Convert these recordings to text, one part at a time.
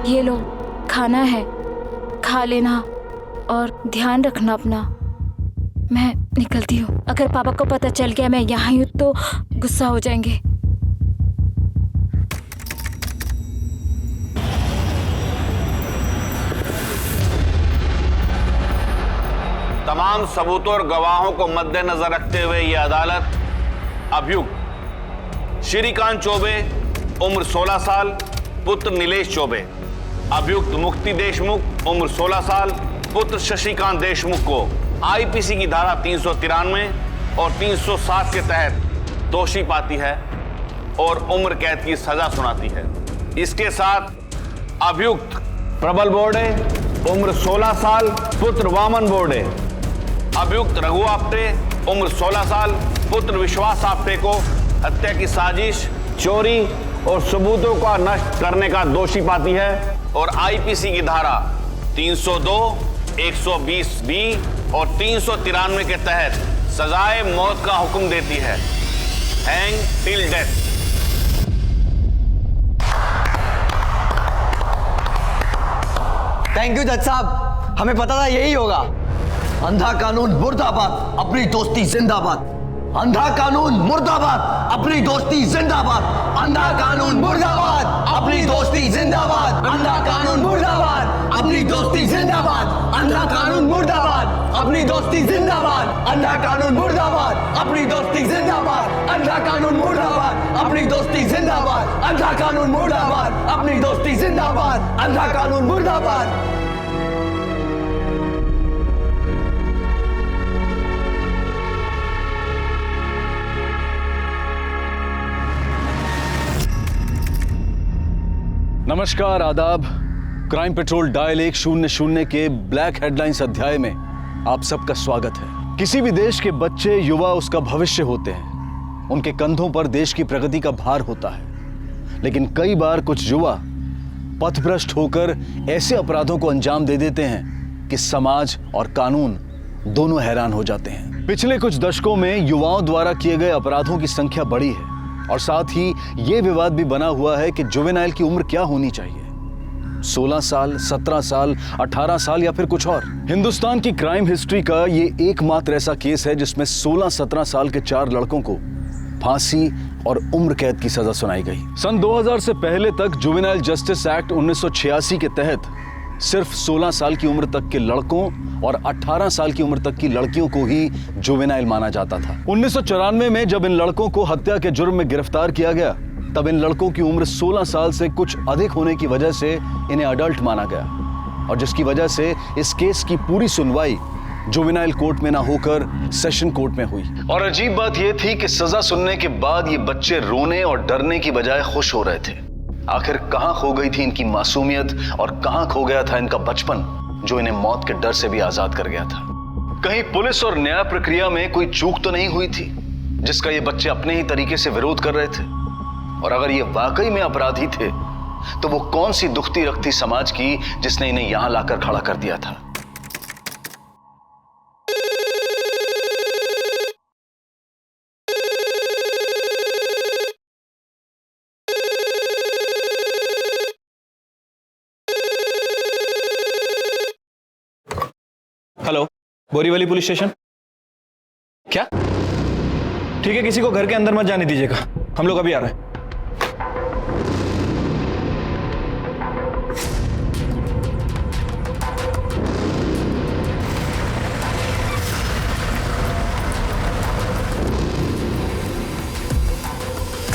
ये लो, खाना है, खा लेना और ध्यान रखना अपना। मैं निकलती हूँ। अगर पापा को पता चल गया मैं यहाँ हूँ तो गुस्सा हो जाएंगे। तमाम सबूतों और गवाहों को मद्देनजर रखते हुए यह अदालत अभियुक्त श्रीकांत चौबे उम्र 16 साल पुत्र नीलेश चौबे, अभियुक्त मुक्ति देशमुख उम्र 16 साल पुत्र शशिकांत देशमुख को आईपीसी की धारा 393 और 307 के तहत दोषी पाती है और उम्र कैद की सजा सुनाती है। इसके साथ अभियुक्त प्रबल बोर्डे उम्र 16 साल पुत्र वामन बोर्डे, अभियुक्त रघु आप्टे उम्र 16 साल पुत्र विश्वास आप्टे को हत्या की साजिश, चोरी और सबूतों का नष्ट करने का दोषी पाती है और आईपीसी की धारा 302, 120 बी और 393 के तहत सजाए मौत का हुक्म देती है, hang till death. Thank you जज साहब, हमें पता था यही होगा। अंधा कानून मुर्दाबाद, अपनी दोस्ती जिंदाबाद। अंधा कानून मुर्दाबाद, अपनी दोस्ती जिंदाबाद। अंधा कानून मुर्दाबाद, अपनी दोस्ती जिंदाबाद। अंधा कानून मुर्दाबाद, अपनी दोस्ती जिंदाबाद। अंधा कानून मुर्दाबाद, अपनी दोस्ती जिंदाबाद। अंधा कानून मुर्दाबाद, अपनी दोस्ती जिंदाबाद। अंधा कानून मुर्दाबाद, अपनी दोस्ती जिंदाबाद। अंधा कानून मुर्दाबाद, अपनी दोस्ती जिंदाबाद। अंधा कानून मुर्दाबाद। नमस्कार, आदाब। क्राइम पेट्रोल डायल 100 के ब्लैक हेडलाइंस अध्याय में आप सबका स्वागत है। किसी भी देश के बच्चे, युवा उसका भविष्य होते हैं। उनके कंधों पर देश की प्रगति का भार होता है। लेकिन कई बार कुछ युवा पथभ्रष्ट होकर ऐसे अपराधों को अंजाम दे देते हैं कि समाज और कानून दोनों हैरान हो जाते हैं। पिछले कुछ दशकों में युवाओं द्वारा किए गए अपराधों की संख्या बढ़ी है और साथ ही ये विवाद भी बना हुआ है कि जुवेनाइल की उम्र क्या होनी चाहिए, 16 साल, 17 साल, 18 साल या फिर कुछ और। हिंदुस्तान की क्राइम हिस्ट्री का ये एकमात्र ऐसा केस है जिसमें 16-17 साल के 4 लड़कों को फांसी और उम्र कैद की सजा सुनाई गई। सन 2000 से पहले तक जुवेनाइल जस्टिस एक्ट 1986 के तहत सिर्फ 16 साल की उम्र तक के लड़कों और 18 साल की उम्र तक की लड़कियों को ही जुवेनाइल माना जाता था। 1994 में जब इन लड़कों को हत्या के जुर्म में गिरफ्तार किया गया, तब इन लड़कों की उम्र 16 साल से कुछ अधिक होने की वजह से इन्हें अडल्ट माना गया और जिसकी वजह से इस केस की पूरी सुनवाई जुवेनाइल कोर्ट में ना होकर सेशन कोर्ट में हुई। और अजीब बात यह थी कि सजा सुनने के बाद ये बच्चे रोने और डरने की बजाय खुश हो रहे थे। आखिर कहां खो गई थी इनकी मासूमियत और कहां खो गया था इनका बचपन जो इन्हें मौत के डर से भी आजाद कर गया था। कहीं पुलिस और न्याय प्रक्रिया में कोई चूक तो नहीं हुई थी जिसका ये बच्चे अपने ही तरीके से विरोध कर रहे थे? और अगर ये वाकई में अपराधी थे तो वो कौन सी दुखती रखती समाज की जिसने इन्हें यहां लाकर खड़ा कर दिया था? Hello, Borivali police station. क्या? ठीक है, किसी को घर के अंदर मत जाने दीजिएगा, हम लोग अभी आ रहे हैं।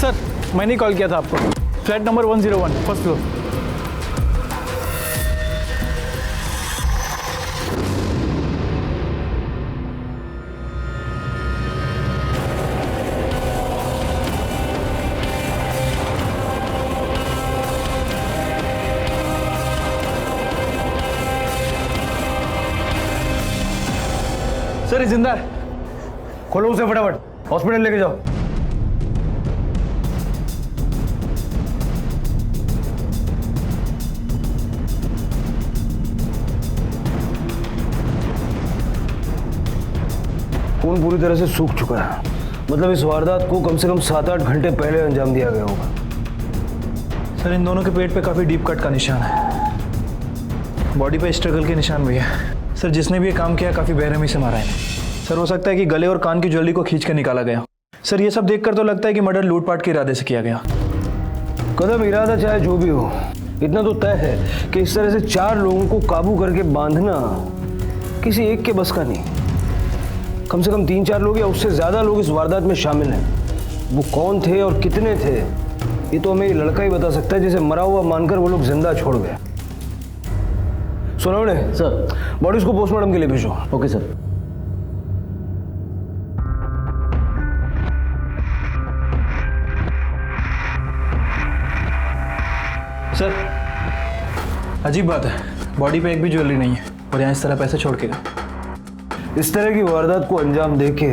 सर, मैंने कॉल किया था आपको। Flat number 101, first floor. Sir, ये जिंदा है। खोलो उसे फटाफट, हॉस्पिटल लेके जाओ। खून पूरी तरह से सूख चुका है। मतलब इस वारदात को कम से कम 7-8 घंटे पहले अंजाम दिया गया होगा। सर, इन दोनों के पेट पे काफी डीप कट का निशान है। बॉडी पे स्ट्रगल के निशान भी है सर। जिसने भी ये काम किया काफ़ी बेरहमी से मारा है सर। हो सकता है कि गले और कान की ज्वेलरी को खींच कर निकाला गया सर। ये सब देखकर तो लगता है कि मर्डर लूटपाट के इरादे से किया गया। कदम इरादा चाहे जो भी हो, इतना तो तय है कि इस तरह से 4 लोगों को काबू करके बांधना किसी एक के बस का नहीं। कम से कम 3-4 लोग या उससे ज्यादा लोग इस वारदात में शामिल हैं। वो कौन थे और कितने थे ये तो हमें ये लड़का ही बता सकता है जिसे मरा हुआ मानकर वो लोग जिंदा छोड़ गए। सोनवणे सर। बॉडीज को पोस्टमार्टम के लिए भेजो। Okay sir. सर अजीब बात है, बॉडी पे एक भी ज्वेलरी नहीं है और यहाँ इस तरह पैसे छोड़ के गए। इस तरह की वारदात को अंजाम देके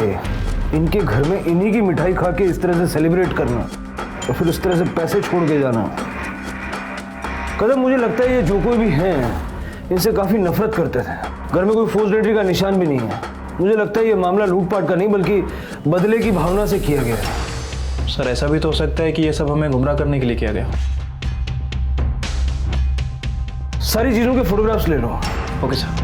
इनके घर में इन्हीं की मिठाई खा के इस तरह से सेलिब्रेट करना और फिर इस तरह से पैसे छोड़ के जाना। कदम मुझे लगता है ये जो कोई भी हैं इनसे काफी नफरत करते थे। घर में कोई फोर्स एंट्री का निशान भी नहीं है। मुझे लगता है ये मामला लूटपाट का नहीं बल्कि बदले की भावना से किया गया है। सर ऐसा भी तो हो सकता है कि ये सब हमें गुमराह करने के लिए किया गया। सारी चीजों के फोटोग्राफ्स ले लो। Okay sir.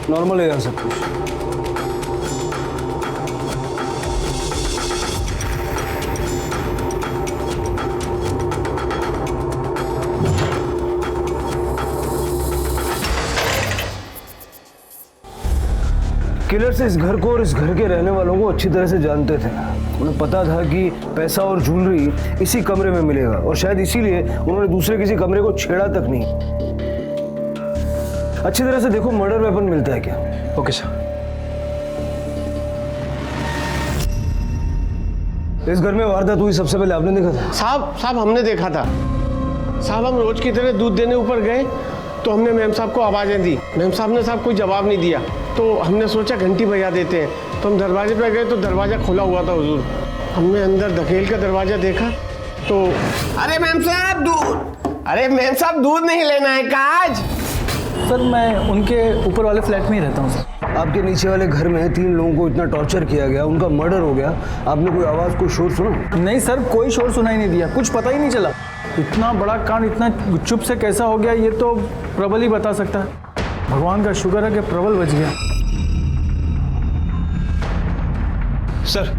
नॉर्मल है यार सब कुछ। किलर्स इस घर को और इस घर के रहने वालों को अच्छी तरह से जानते थे। उन्हें पता था कि पैसा और ज्वेलरी इसी कमरे में मिलेगा और शायद इसीलिए उन्होंने दूसरे किसी कमरे को छेड़ा तक नहीं। अच्छी तरह से देखो मर्डर वेपन मिलता है क्या। Okay sir. इस घर में वारदात हुई सबसे पहले आपने देखा था? साहब हमने देखा था साहब। हम रोज की तरह दूध देने ऊपर गए तो हमने मैम साहब को आवाज़ें दी। मैम साहब ने कोई जवाब नहीं दिया तो हमने सोचा घंटी बजा देते हैं। तो हम दरवाजे पर गए तो दरवाज़ा खुला हुआ था हुजूर। हमने अंदर धकेल का दरवाज़ा देखा तो अरे मैम साहब दूध, अरे मैम साहब दूध नहीं लेना है काज। सर मैं उनके ऊपर वाले फ्लैट में ही रहता हूँ सर। आपके नीचे वाले घर में 3 लोगों को इतना टॉर्चर किया गया, उनका मर्डर हो गया, आपने कोई आवाज़ कोई शोर सुना? नहीं सर, कोई शोर सुनाई नहीं दिया, कुछ पता ही नहीं चला। इतना बड़ा कांड इतना चुप से कैसा हो गया ये तो प्रबल ही बता सकता है। भगवान का शुक्र है कि प्रबल बच गया। सर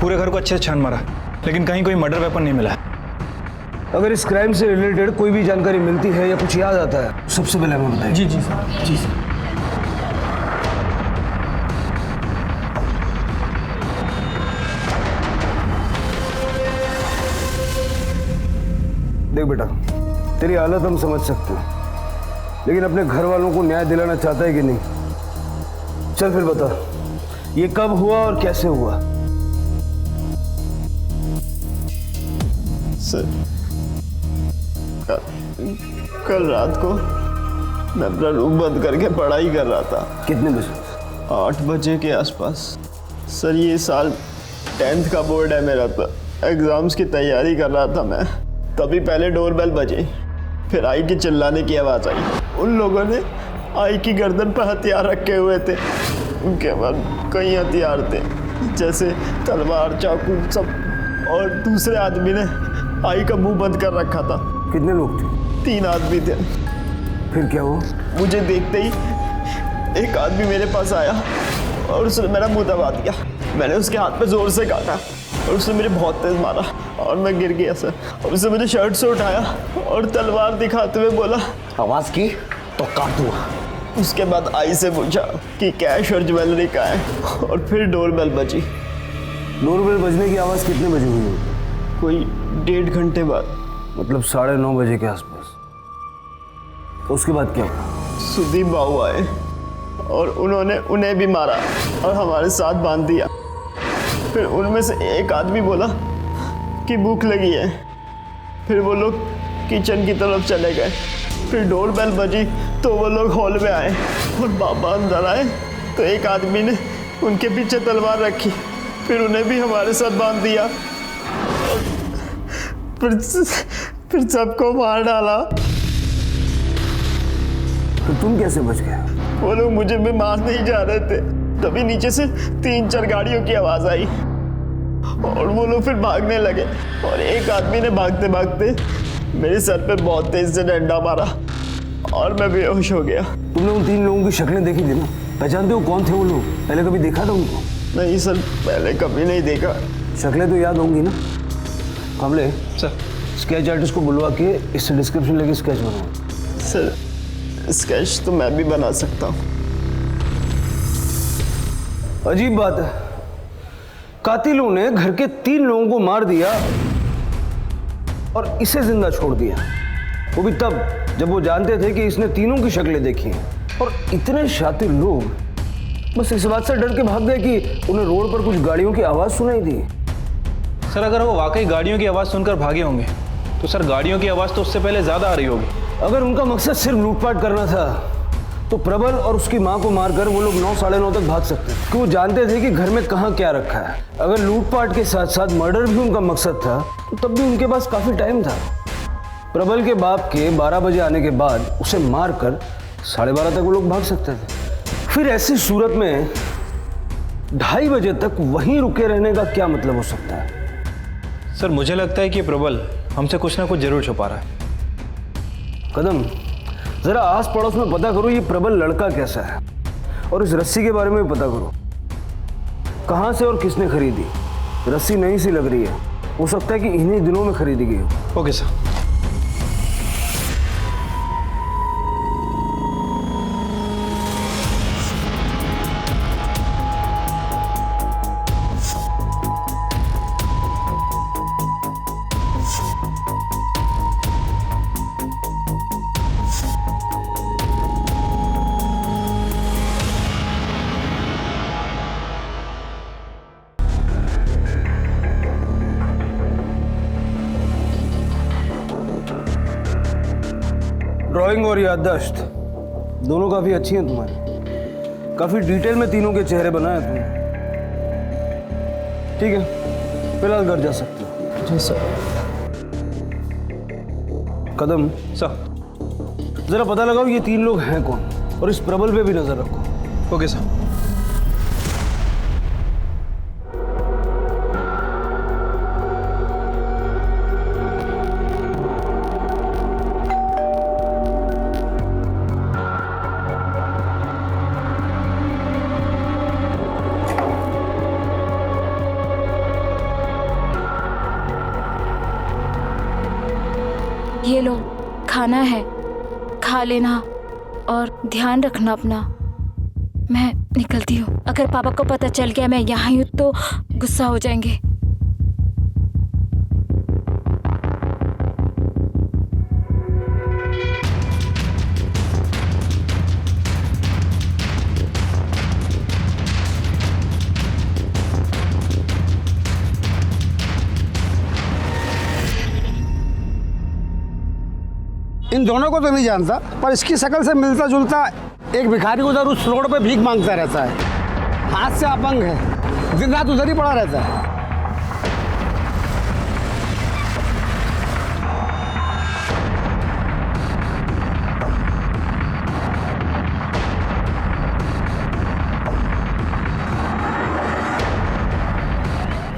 पूरे घर को अच्छे से छान मारा लेकिन कहीं कोई मर्डर वेपन नहीं मिला। अगर इस क्राइम से रिलेटेड कोई भी जानकारी मिलती है या कुछ याद आता है सबसे पहले हमें बताइए। जी जी सर, जी सर। देख बेटा, तेरी हालत हम समझ सकते हैं लेकिन अपने घर वालों को न्याय दिलाना चाहता है कि नहीं? चल फिर बता, ये कब हुआ और कैसे हुआ? सर कल रात को मैं अपना रूम बंद करके पढ़ाई कर रहा था। कितने बजे? 8 बजे के आसपास। सर ये साल 10th का बोर्ड है मेरा, तो एग्ज़ाम्स की तैयारी कर रहा था मैं। तभी पहले डोरबेल बजी, फिर आई की चिल्लाने की आवाज़ आई। उन लोगों ने आई की गर्दन पर हथियार रखे हुए थे। उनके बाद कई हथियार थे जैसे तलवार, चाकू सब। और दूसरे आदमी ने आई का मुंह बंद कर रखा था। कितने लोग थे? 3 आदमी थे। फिर क्या हुआ? मुझे देखते ही एक आदमी मेरे पास आया और उसने मेरा मुंह दबा दिया। मैंने उसके हाथ पे जोर से काटा और उसने मुझे बहुत तेज मारा और मैं गिर गया सर। और उसने मुझे शर्ट से उठाया और तलवार दिखाते हुए बोला, आवाज की तो काट दूंगा। उसके बाद आई से पूछा कि कैश और ज्वेलरी का है और फिर डोरबेल बजी। डोरबेल बजने की आवाज़ कितने बजे हुई? कोई 1.5 घंटे बाद, मतलब 9:30 बजे के आसपास। तो उसके बाद क्या हुआ? सुदीप बाबू आए और उन्होंने उन्हें भी मारा और हमारे साथ बांध दिया। फिर उनमें से एक आदमी बोला कि भूख लगी है। फिर वो लोग किचन की तरफ चले गए। फिर डोरबेल बजी तो वो लोग हॉल में आए और बाबा अंदर आए तो एक आदमी ने उनके पीछे तलवार रखी, फिर उन्हें भी हमारे साथ बांध दिया, फिर सबको मार डाला। तो तुम कैसे बच गए? वो लोग मुझे भी मारने ही जा रहे थे, तभी नीचे से 3-4 गाड़ियों की आवाज आई और वो लोग फिर भागने लगे और एक आदमी ने भागते भागते मेरे सर पे बहुत तेज से डंडा मारा और मैं बेहोश हो गया। तुमने उन 3 लोगों की शक्लें देखी थी ना? पहचानते हो कौन थे वो लोग? पहले कभी देखा था उनको? नहीं सर, पहले कभी नहीं देखा। शक्लें तो याद होंगी ना? काबले सर स्केच आर्टिस्ट को बुलवा के इससे डिस्क्रिप्शन लेके स्केच बनाओ। सर स्केच तो मैं भी बना सकता हूँ। अजीब बात है, कातिलों ने घर के 3 लोगों को मार दिया और इसे जिंदा छोड़ दिया, वो भी तब जब वो जानते थे कि इसने तीनों की शक्लें देखी हैं। और इतने शातिर लोग बस इस बात से डर के भाग गए कि उन्हें रोड पर कुछ गाड़ियों की आवाज सुनाई दी। सर अगर वो वाकई गाड़ियों की आवाज़ सुनकर भागे होंगे तो सर गाड़ियों की आवाज़ तो उससे पहले ज़्यादा आ रही होगी। अगर उनका मकसद सिर्फ लूटपाट करना था तो प्रबल और उसकी मां को मारकर वो लोग 9-9:30 तक भाग सकते हैं, क्योंकि वो जानते थे कि घर में कहां क्या रखा है। अगर लूटपाट के साथ साथ मर्डर भी उनका मकसद था तो तब भी उनके पास काफी टाइम था। प्रबल के बाप के 12 बजे आने के बाद उसे मारकर 12:30 तक वो लोग भाग सकते थे। फिर ऐसी सूरत में 2:30 बजे तक वहीं रुके रहने का क्या मतलब हो सकता है? सर मुझे लगता है कि प्रबल हमसे कुछ ना कुछ जरूर छुपा रहा है। कदम, जरा आस पड़ोस में पता करो ये प्रबल लड़का कैसा है और इस रस्सी के बारे में भी पता करो, कहां से और किसने खरीदी। रस्सी नई सी लग रही है, हो सकता है कि इन्हीं दिनों में खरीदी गई हो। Okay sir. ड्राइंग और याददाश्त दोनों काफी अच्छी हैं तुम्हारी, काफी डिटेल में तीनों के चेहरे बनाए तुमने। ठीक है, फिलहाल घर जा सकते हो। जी सर। कदम, सर। जरा पता लगाओ ये 3 लोग हैं कौन और इस प्रबल पे भी नजर रखो। Okay sir. ये लो, खाना है, खा लेना और ध्यान रखना अपना। मैं निकलती हूँ। अगर पापा को पता चल गया मैं यहाँ हूँ तो गुस्सा हो जाएंगे। इन दोनों को तो नहीं जानता, पर इसकी शक्ल से मिलता जुलता एक भिखारी उधर उस रोड पे भीख मांगता रहता है, हाथ से अपंग है, दिन रात उधर ही पड़ा रहता है।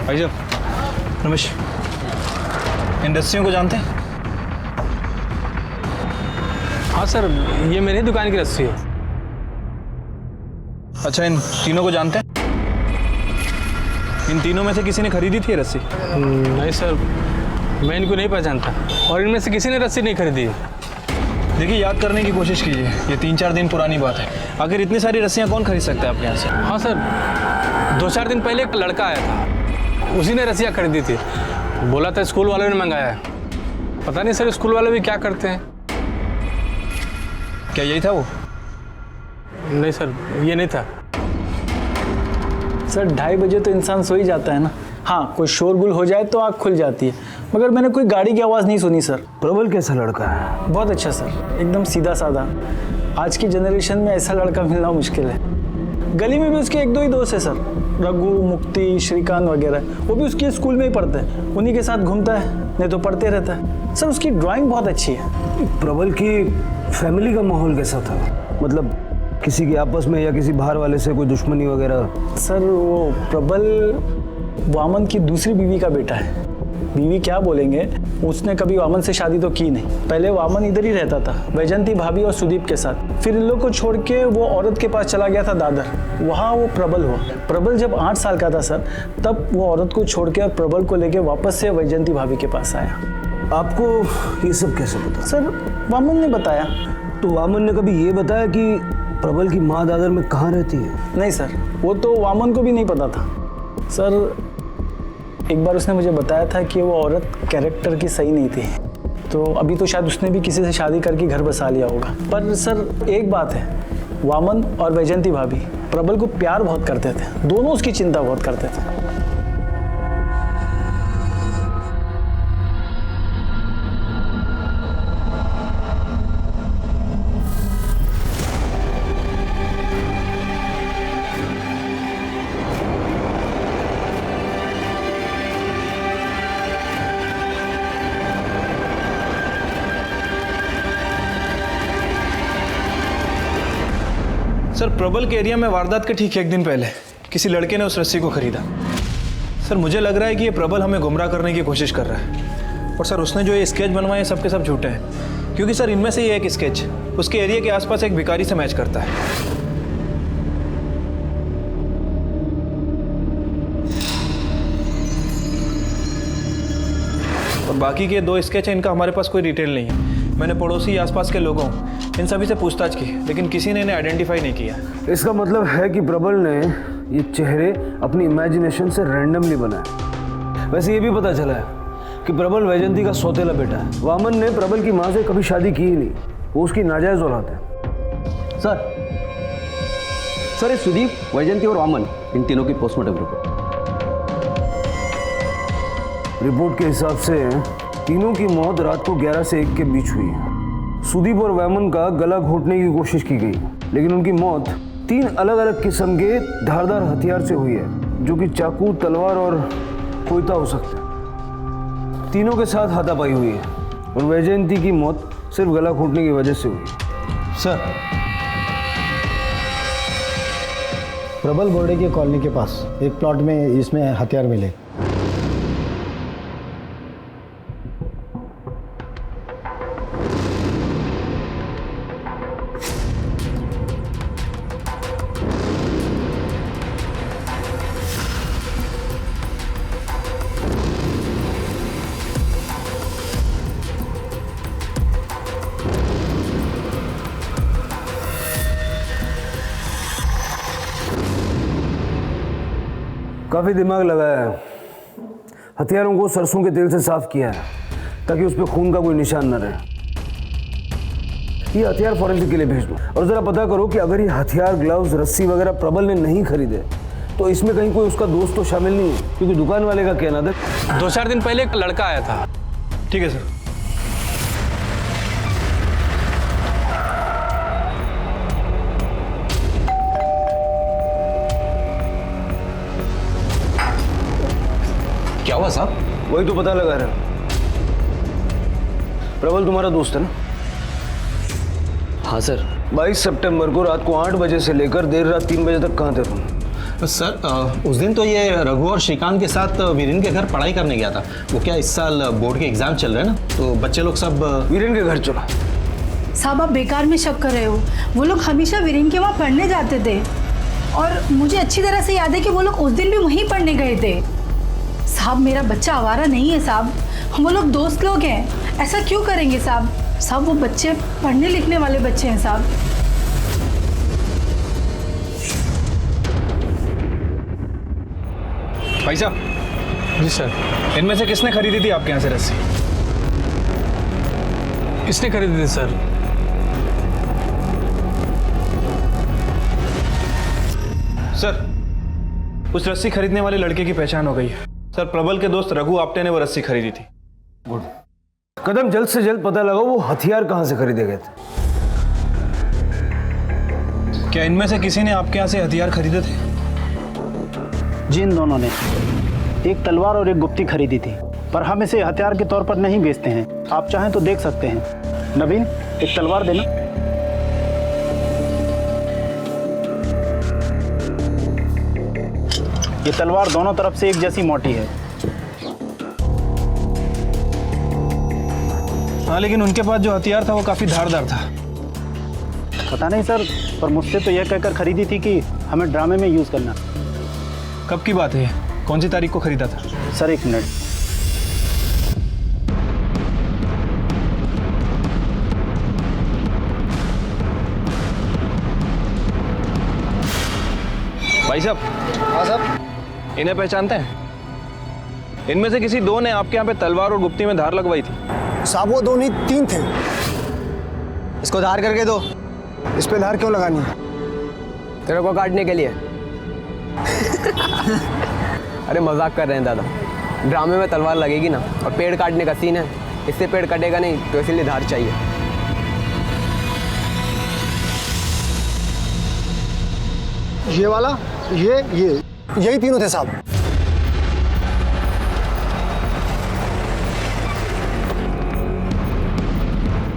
भाई साहब रमेश, इन रस्सियों को जानते हैं? हाँ सर, ये मेरी दुकान की रस्सी है। अच्छा, इन तीनों को जानते हैं? इन तीनों में से किसी ने खरीदी थी ये रस्सी? नहीं सर, मैं इनको नहीं पहचानता और इनमें से किसी ने रस्सी नहीं खरीदी है। देखिए, याद करने की कोशिश कीजिए, ये 3-4 दिन पुरानी बात है। आखिर इतनी सारी रस्सियाँ कौन खरीद सकता है आपके यहाँ से? हाँ सर, 2-4 दिन पहले एक लड़का आया था, उसी ने रस्सियाँ खरीदी थी। बोला था स्कूल वालों ने मंगाया है। पता नहीं सर स्कूल वाले भी क्या करते हैं। क्या यही था वो? नहीं सर, ये नहीं था। सर 2:30 बजे तो इंसान सो ही जाता है ना। हाँ, कोई शोरगुल हो जाए तो आँख खुल जाती है, मगर मैंने कोई गाड़ी की आवाज़ नहीं सुनी सर। प्रबल कैसा लड़का है? बहुत अच्छा सर, एकदम सीधा साधा। आज की जनरेशन में ऐसा लड़का मिलना मुश्किल है। गली में भी उसके एक दो ही दोस्त है सर, रघु, मुक्ति, श्रीकांत वगैरह। वो भी उसके स्कूल में ही पढ़ते हैं, उन्हीं के साथ घूमता है, नहीं तो पढ़ते रहता है। सर उसकी ड्राइंग बहुत अच्छी है। प्रबल की फैमिली का माहौल कैसा था? मतलब किसी के आपस में या किसी बाहर वाले से कोई दुश्मनी वगैरह? सर वो प्रबल वामन की दूसरी बीवी का बेटा है। बीवी क्या बोलेंगे, उसने कभी वामन से शादी तो की नहीं। पहले वामन इधर ही रहता था, वैजंती भाभी और सुदीप के साथ। फिर इन लोग को छोड़ के वो औरत के पास चला गया था दादर, वहाँ वो प्रबल हुआ। प्रबल जब 8 साल का था सर, तब वो औरत को छोड़ के और प्रबल को लेके वापस से वैजंती भाभी के पास आया। आपको ये सब कैसे पता? सर वामन ने बताया। तो वामन ने कभी ये बताया कि प्रबल की माँ दादर में कहाँ रहती है? नहीं सर, वो तो वामन को भी नहीं पता था। सर एक बार उसने मुझे बताया था कि वो औरत कैरेक्टर की सही नहीं थी, तो अभी तो शायद उसने भी किसी से शादी करके घर बसा लिया होगा। पर सर एक बात है, वामन और वैजंती भाभी प्रबल को प्यार बहुत करते थे, दोनों उसकी चिंता बहुत करते थे। सर प्रबल के एरिया में वारदात के ठीक 1 दिन पहले किसी लड़के ने उस रस्सी को खरीदा। सर मुझे लग रहा है कि ये प्रबल हमें गुमराह करने की कोशिश कर रहा है। और सर उसने जो ये स्केच बनवाए सब के सब झूठे हैं, क्योंकि सर इनमें से ये एक स्केच उसके एरिया के आसपास एक भिखारी से मैच करता है। और बाकी के 2 स्केच हैं, इनका हमारे पास कोई डिटेल नहीं है। मैंने पड़ोसी आसपास के लोगों इन सभी से पूछताछ की, लेकिन किसी ने इन्हें आइडेंटिफाई नहीं किया। इसका मतलब है कि प्रबल ने ये चेहरे अपनी इमेजिनेशन से रैंडमली बनाए। वैसे ये भी पता चला है कि प्रबल वैजंती का सौतेला बेटा है। वामन ने प्रबल की माँ से कभी शादी की ही नहीं, वो उसकी नाजायज औलाद है। सर ये सुदीप, वैजंती और वामन, इन तीनों की पोस्टमार्टम रिपोर्ट के हिसाब से तीनों की मौत रात को 11 से 1 के बीच हुई है। सुदीप और वैमन का गला घोटने की कोशिश की गई, लेकिन उनकी मौत 3 अलग अलग किस्म के धारदार हथियार से हुई है, जो कि चाकू, तलवार और कोयता हो सकते हैं। तीनों के साथ हाथापाई हुई है और वैजयंती की मौत सिर्फ गला घोटने की वजह से हुई। सर प्रबल बोर्डे की कॉलोनी के पास एक प्लॉट में इसमें हथियार मिले। काफ़ी दिमाग लगाया है, हथियारों को सरसों के तेल से साफ किया है ताकि उस पर खून का कोई निशान न रहे। ये हथियार फॉरेंसिक के लिए भेज दो और ज़रा पता करो कि अगर ये हथियार, ग्लव्स, रस्सी वगैरह प्रबल ने नहीं खरीदे तो इसमें कहीं कोई उसका दोस्त तो शामिल नहीं है, क्योंकि दुकान वाले का कहना था 2-4 दिन पहले एक लड़का आया था। ठीक है सर। क्या हुआ साहब? वही तो पता लगा रहे। प्रबल तुम्हारा दोस्त है ना? हाँ सर। 22 सितंबर को रात को 8 बजे से लेकर देर रात 3 बजे तक कहाँ थे तुम? सर उस दिन तो ये रघु और श्रीकांत के साथ वीरेन के घर पढ़ाई करने गया था। वो क्या इस साल बोर्ड के एग्जाम चल रहे हैं ना, तो बच्चे लोग सब वीरेन के घर चला। साहब आप बेकार में शक कर रहे हो, वो लोग हमेशा वीरेन के वहाँ पढ़ने जाते थे और मुझे अच्छी तरह से याद है कि वो लोग उस दिन भी वहीं पढ़ने गए थे। साहब मेरा बच्चा आवारा नहीं है साहब, वो लोग दोस्त लोग हैं, ऐसा क्यों करेंगे साहब? साहब वो बच्चे पढ़ने लिखने वाले बच्चे हैं साहब। भाई साहब। जी सर। इनमें से किसने खरीदी थी आपके यहाँ से रस्सी? इसने खरीदी थी सर। सर उस रस्सी खरीदने वाले लड़के की पहचान हो गई है सर। प्रबल के दोस्त रघु आप्टे ने वो रस्सी खरीदी थी। गुड। कदम जल्द से जल्द पता लगाओ वो हथियार कहाँ से खरीदे गए थे। क्या इनमें से किसी ने आपके यहाँ से हथियार खरीदे थे? जी, इन दोनों ने एक तलवार और एक गुप्ती खरीदी थी, पर हम इसे हथियार के तौर पर नहीं बेचते हैं। आप चाहें तो देख सकते हैं। नवीन, एक तलवार देना। ये तलवार दोनों तरफ से एक जैसी मोटी है। हाँ, लेकिन उनके पास जो हथियार था वो काफी धारदार था। पता नहीं सर, पर मुझसे तो यह कहकर खरीदी थी कि हमें ड्रामे में यूज़ करना। कब की बात है? कौन सी तारीख को खरीदा था? Sir, 1 minute. भाई साहब। हाँ साहब। इन्हें पहचानते हैं? इनमें से किसी दो ने आपके यहाँ पे तलवार और गुप्ती में धार लगवाई थी। साहब वो 2 नहीं 3 थे। इसको धार करके दो। इस पे धार क्यों लगानी है? तेरे को काटने के लिए। अरे मजाक कर रहे हैं दादा, ड्रामे में तलवार लगेगी ना, और पेड़ काटने का सीन है, इससे पेड़ कटेगा नहीं, तो इसीलिए धार चाहिए। ये वाला, यही तीनों थे साहब।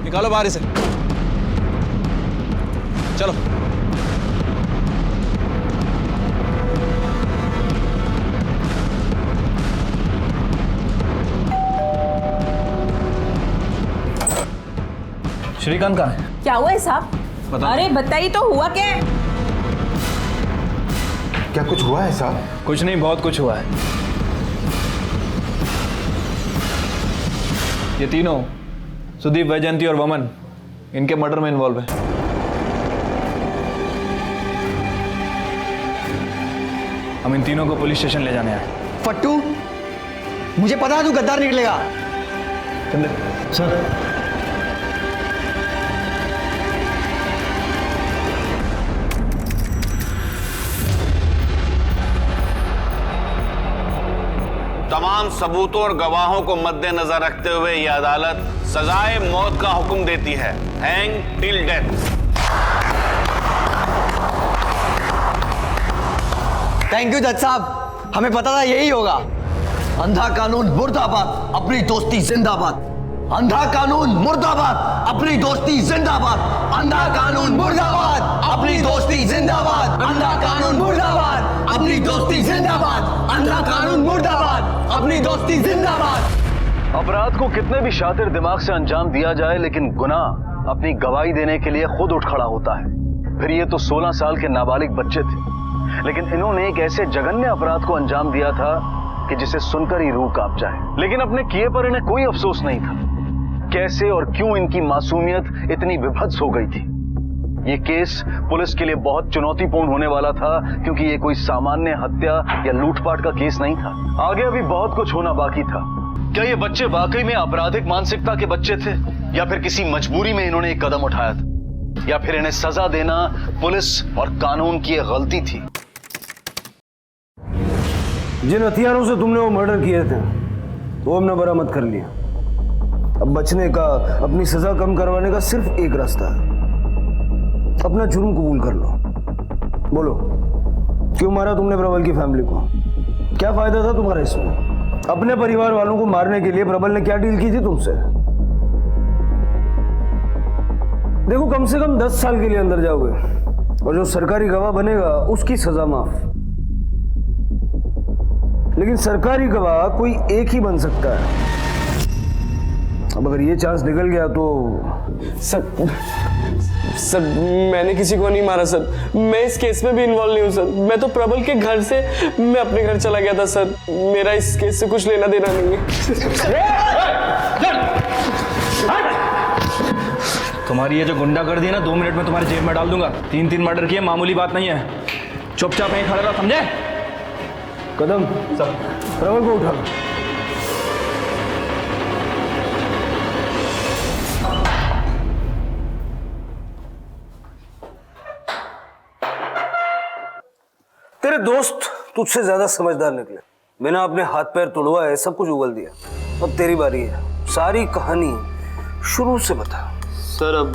निकालो बाहर इसे। चलो। श्रीकांत कहाँ है? क्या हुआ है साहब? अरे बताइए तो, हुआ क्या है? क्या कुछ हुआ है साहब? कुछ नहीं, बहुत कुछ हुआ है। ये तीनों, सुदीप, वैजयंती और वमन, इनके मर्डर में इन्वॉल्व है। हम इन तीनों को पुलिस स्टेशन ले जाने आए। फट्टू, मुझे पता है तू गद्दार निकलेगा। सर, तमाम सबूतों और गवाहों को मद्देनजर रखते हुए यह अदालत सजाए मौत का हुक्म देती है, hang till death. Thank you जज साहब, हमें पता था यही होगा। अंधा कानून मुर्दाबाद, अपनी दोस्ती जिंदाबाद। अंधा कानून मुर्दाबाद, अपनी दोस्ती जिंदाबाद। अंधा कानून मुर्दाबाद, अपनी दोस्ती जिंदाबाद। अंधा कानून मुर्दाबाद, अपनी दोस्ती जिंदाबाद। अंधा कानून मुर्दाबाद, अपनी दोस्ती जिंदाबाद। अपराध को कितने भी शातिर दिमाग से अंजाम दिया जाए, लेकिन गुनाह अपनी गवाही देने के लिए खुद उठ खड़ा होता है। फिर ये तो 16 साल के नाबालिग बच्चे थे, लेकिन इन्होंने एक ऐसे जघन्य अपराध को अंजाम दिया था कि जिसे सुनकर ही रूह कांप जाए। लेकिन अपने किए पर इन्हें कोई अफसोस नहीं था। कैसे और क्यों इनकी मासूमियत इतनी विभत्स हो गई थी? ये केस पुलिस के लिए बहुत चुनौतीपूर्ण होने वाला था, क्योंकि ये कोई सामान्य हत्या या लूटपाट का केस नहीं था। आगे अभी बहुत कुछ होना बाकी था। क्या ये बच्चे वाकई में आपराधिक मानसिकता के बच्चे थे, या फिर किसी मजबूरी में इन्होंने एक कदम उठाया था, या फिर इन्हें सजा देना पुलिस और कानून की एक गलती थी? जिन हथियारों से तुमने वो मर्डर किए थे वो हमने बरामद कर लिया। अब बचने का, अपनी सजा कम करवाने का सिर्फ एक रास्ता है, अपना जुर्म कबूल कर लो। बोलो, क्यों मारा तुमने प्रबल की फैमिली को? क्या फायदा था तुम्हारा इसमें? अपने परिवार वालों को मारने के लिए प्रबल ने क्या डील की थी तुमसे? देखो, कम से कम 10 साल के लिए अंदर जाओगे, और जो सरकारी गवाह बनेगा उसकी सजा माफ। लेकिन सरकारी गवाह कोई एक ही बन सकता है। अब अगर ये चांस निकल गया तो सर मैंने किसी को नहीं मारा सर, मैं इस केस में भी इन्वॉल्व नहीं हूँ सर। मैं तो प्रबल के घर से मैं अपने घर चला गया था सर, मेरा इस केस से कुछ लेना देना नहीं है। तुम्हारी ये जो गुंडागर्दी है ना, 2 मिनट में तुम्हारे जेब में डाल दूंगा। 3 मर्डर किए, मामूली बात नहीं है। चुपचाप यहीं खड़े रहो, समझे? कदम सब प्रबल को उठा लो। तेरे दोस्त तुझसे ज्यादा समझदार निकले। मैंने अपने हाथ पैर तोड़वाए, सब कुछ उगल दिया। अब तेरी बारी है, सारी कहानी शुरू से बता। सर, अब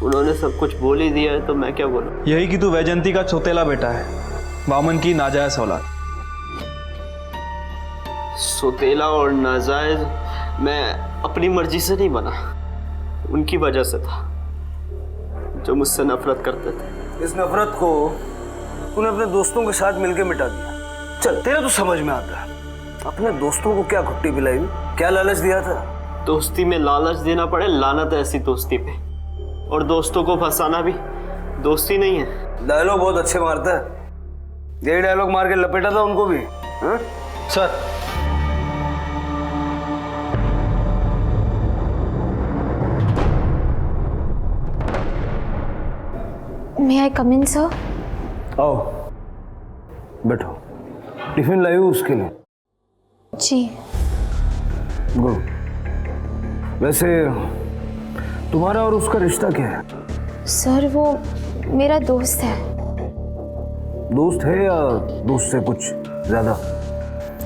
उन्होंने सब कुछ बोल ही दिया है तो मैं क्या बोलूं। यही कि तू वैजंती का चौतेला बेटा है, वामन की नाजायज औलाद। सोतेला और नाजायज मैं अपनी मर्जी से नहीं बना, उनकी वजह से था, जो मुझसे नफरत करते थे। इस नफरत को तूने अपने दोस्तों के साथ मिलकर मिटा दिया। चल तेरा तो समझ में आता है, अपने दोस्तों को क्या घुट्टी पिलाई, क्या लालच दिया था? दोस्ती में लालच देना पड़े, लानत है ऐसी दोस्ती पे। और दोस्तों को फंसाना भी दोस्ती नहीं है। डायलॉग बहुत अच्छे मारता है, यही डायलॉग मार के लपेटा था उनको भी। हाँ? Sir May I come in, sir? आओ बैठो। टिफिन लाई हूँ उसके लिए। जी। गुड। वैसे तुम्हारा और उसका रिश्ता क्या है? सर वो मेरा दोस्त है। दोस्त है या दोस्त से कुछ ज्यादा?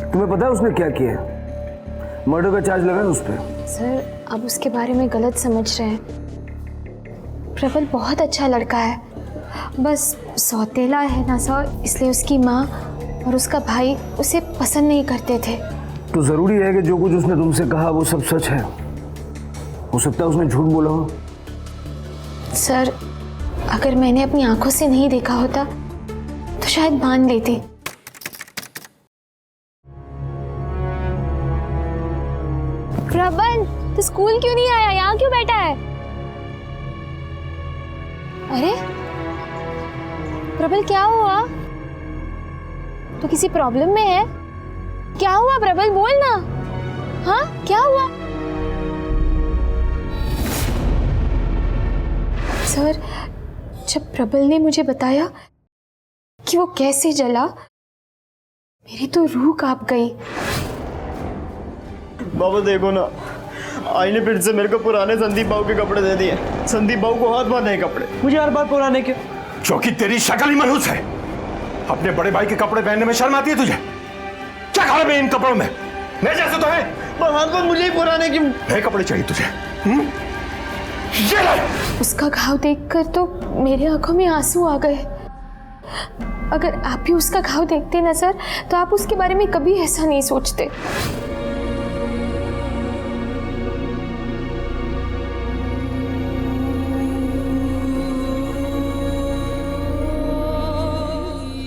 तुम्हें पता है उसने क्या किया है? मर्डर का चार्ज लगा है उस पर। सर आप उसके बारे में गलत समझ रहे हैं। प्रबल बहुत अच्छा लड़का है, बस सौतेला है ना सर, इसलिए उसकी माँ और उसका भाई उसे पसंद नहीं करते थे। तो जरूरी है कि जो कुछ उसने तुमसे कहा वो सब सच है? हो सकता है उसने झूठ बोला हो। सर अगर मैंने अपनी आंखों से नहीं देखा होता तो शायद मान लेती। प्रबल तो स्कूल क्यों नहीं आया, यहाँ क्यों बैठा है? अरे प्रबल क्या हुआ? तो किसी प्रॉब्लम में है? क्या हुआ प्रबल, बोल ना। हाँ क्या हुआ? सर जब प्रबल ने मुझे बताया कि वो कैसे जला, मेरी तो रूह कांप गई। बाबा देखो ना, आई ने फिर से मेरे को पुराने संदीप बाबू के कपड़े दे दिए। संदीप बाबू को हाथ बार नए कपड़े, मुझे हर बार पुराने क्यों? क्योंकि तेरी शक्ल ही मनहूस है। अपने बड़े भाई के कपड़े पहनने में शर्म आती है तुझे? क्या खराब है इन कपड़ों में? मैं जैसे तो है, पर मुझे ही पुराने क्यों? नए कपड़े चाहिए तुझे? ये ले। उसका घाव देखकर तो मेरी आंखों में आंसू आ गए। अगर आप भी उसका घाव देखते ना सर, तो आप उसके बारे में कभी ऐसा नहीं सोचते।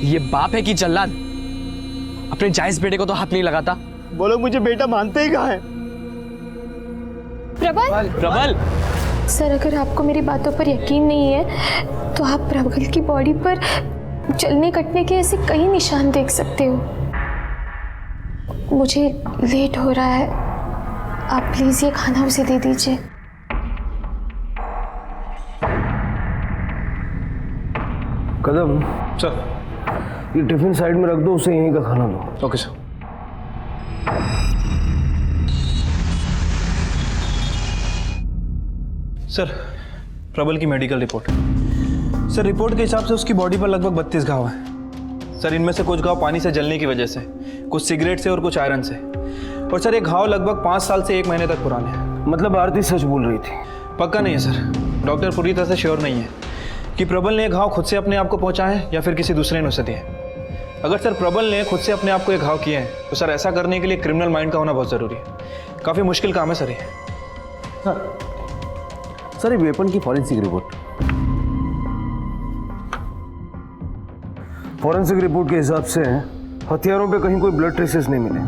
ये बाप है कि जल्लाद? अपने जायज बेटे को तो हाथ नहीं लगाता। बोलो मुझे बेटा मानते ही कहाँ है? प्रबल, प्रबल सर अगर आपको मेरी बातों पर यकीन नहीं है तो आप प्रबल की बॉडी पर जलने कटने के ऐसे कई निशान देख सकते हो। मुझे लेट हो रहा है, आप प्लीज ये खाना उसे दे दीजिए। कदम सर, ये टिफिन साइड में रख दो, उसे यहीं का खाना दो। Okay sir. सर प्रबल की मेडिकल रिपोर्ट। सर रिपोर्ट के हिसाब से उसकी बॉडी पर लगभग 32 घाव हैं। सर इनमें से कुछ घाव पानी से जलने की वजह से, कुछ सिगरेट से और कुछ आयरन से। और सर एक घाव लगभग 5 साल से 1 महीने तक पुराने हैं। मतलब आरती सच बोल रही थी? पक्का नहीं है सर, डॉक्टर पूरी तरह से श्योर नहीं है कि प्रबल ने घाव खुद से अपने आप को पहुंचा है या फिर किसी दूसरे ने उसे दिए। अगर सर प्रबल ने खुद से अपने आप को एक घाव किए हैं तो सर ऐसा करने के लिए क्रिमिनल माइंड का होना बहुत ज़रूरी है। काफ़ी मुश्किल काम है सर ये। सर ये वेपन की फॉरेंसिक रिपोर्ट। फॉरेंसिक रिपोर्ट के हिसाब से हथियारों पे कहीं कोई ब्लड ट्रेसेस नहीं मिले,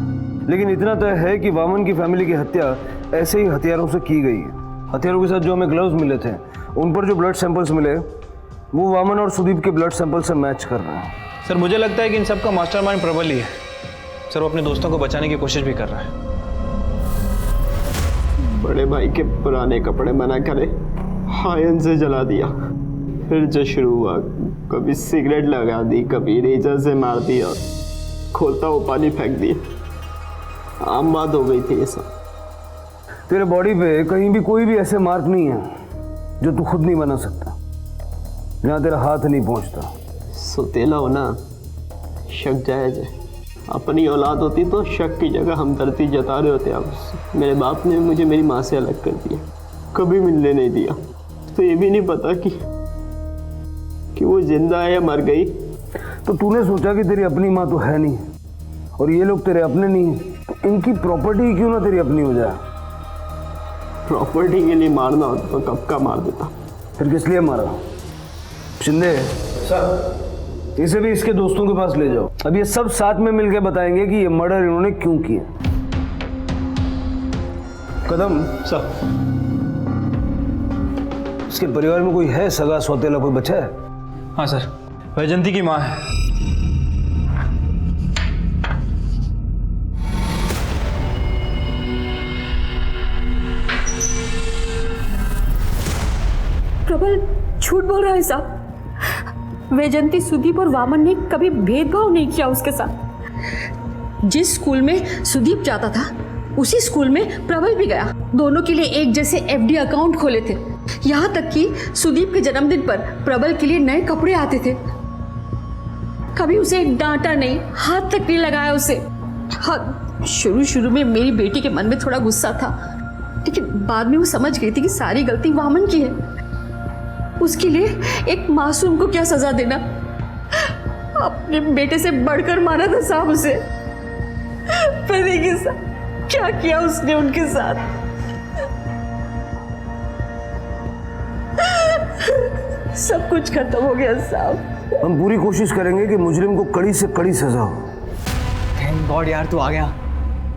लेकिन इतना तय है कि वामन की फैमिली की हत्या ऐसे ही हथियारों से की गई है। हथियारों के साथ जो हमें ग्लव्स मिले थे, उन पर जो ब्लड सैंपल्स मिले वो वामन और सुदीप के ब्लड सैंपल से मैच कर रहे हैं। सर मुझे लगता है कि इन सब का मास्टरमाइंड प्रबल ही है। सर वो अपने दोस्तों को बचाने की कोशिश भी कर रहा है। बड़े भाई के पुराने कपड़े मना करे, आयन से जला दिया, फिर जो शुरू हुआ, कभी सिगरेट लगा दी, कभी रेजर से मार दिया, खोलता वो पानी फेंक दिया। आम बात हो गई थी ये सब। तेरे बॉडी पे कहीं भी कोई भी ऐसे मार्क नहीं है जो तू खुद नहीं बना सकता, जहाँ तेरा हाथ नहीं पहुँचता। सोतेला होना शक जायज है। अपनी औलाद होती तो शक की जगह हमदर्दी जता रहे होते आप। मेरे बाप ने मुझे मेरी माँ से अलग कर दिया, कभी मिलने नहीं दिया। तो ये भी नहीं पता कि वो जिंदा है या मर गई। तो तूने सोचा कि तेरी अपनी माँ तो है नहीं और ये लोग तेरे अपने नहीं है, तो इनकी प्रॉपर्टी क्यों ना तेरी अपनी हो जाए? प्रॉपर्टी के लिए मारना होता तो कब का मार देता। फिर किस लिए मारा? शिंदे सर, इसे भी इसके दोस्तों के पास ले जाओ। अब ये सब साथ में मिलकर बताएंगे कि ये मर्डर इन्होंने क्यों किया। कदम सर, इसके परिवार में कोई है सगा सौतेला, कोई बचा है? हाँ सर, वैजंती की माँ है। प्रबल झूठ बोल रहा है साहब। वैजंती, सुदीप और वामन ने कभी भेदभाव नहीं किया उसके साथ। जिस स्कूल में सुदीप जाता था उसी स्कूल में प्रबल भी गया। दोनों के लिए एक जैसे एफडी अकाउंट खोले थे। यहाँ तक कि सुदीप के जन्मदिन पर प्रबल के लिए नए कपड़े आते थे। कभी उसे डांटा नहीं, हाथ तक नहीं लगाया उसे। हाँ, शुरू में मेरी बेटी के मन में थोड़ा गुस्सा था, लेकिन बाद में वो समझ गई थी कि सारी गलती वामन की है। उसके लिए एक मासूम को क्या सजा देना? अपने बेटे से बढ़कर माना था साहब उसे। पर देखिए साहब, क्या किया उसने उनके साथ। सब कुछ खत्म हो गया साहब। हम पूरी कोशिश करेंगे कि मुजरिम को कड़ी से कड़ी सजा हो। थैंक गॉड यार, तू आ गया।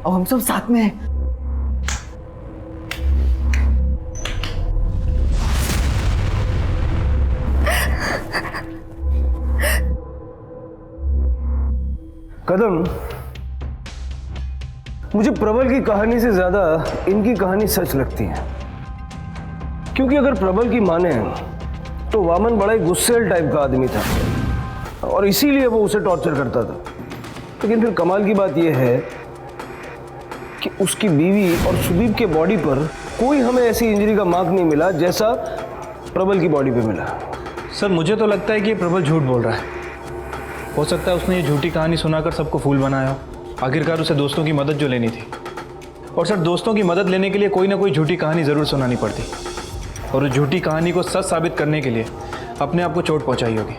अब हम सब साथ में हैं। कदम, मुझे प्रबल की कहानी से ज्यादा इनकी कहानी सच लगती है। क्योंकि अगर प्रबल की माने तो वामन बड़ा ही गुस्सेल टाइप का आदमी था और इसीलिए वो उसे टॉर्चर करता था। लेकिन फिर कमाल की बात यह है कि उसकी बीवी और सुदीप के बॉडी पर कोई हमें ऐसी इंजरी का मार्क नहीं मिला जैसा प्रबल की बॉडी पे मिला। सर, मुझे तो लगता है कि ये प्रबल झूठ बोल रहा है। हो सकता है उसने ये झूठी कहानी सुनाकर सबको फूल बनाया हो। आखिरकार उसे दोस्तों की मदद जो लेनी थी, और सर दोस्तों की मदद लेने के लिए कोई ना कोई झूठी कहानी ज़रूर सुनानी पड़ती, और उस झूठी कहानी को सच साबित करने के लिए अपने आप को चोट पहुंचाई होगी।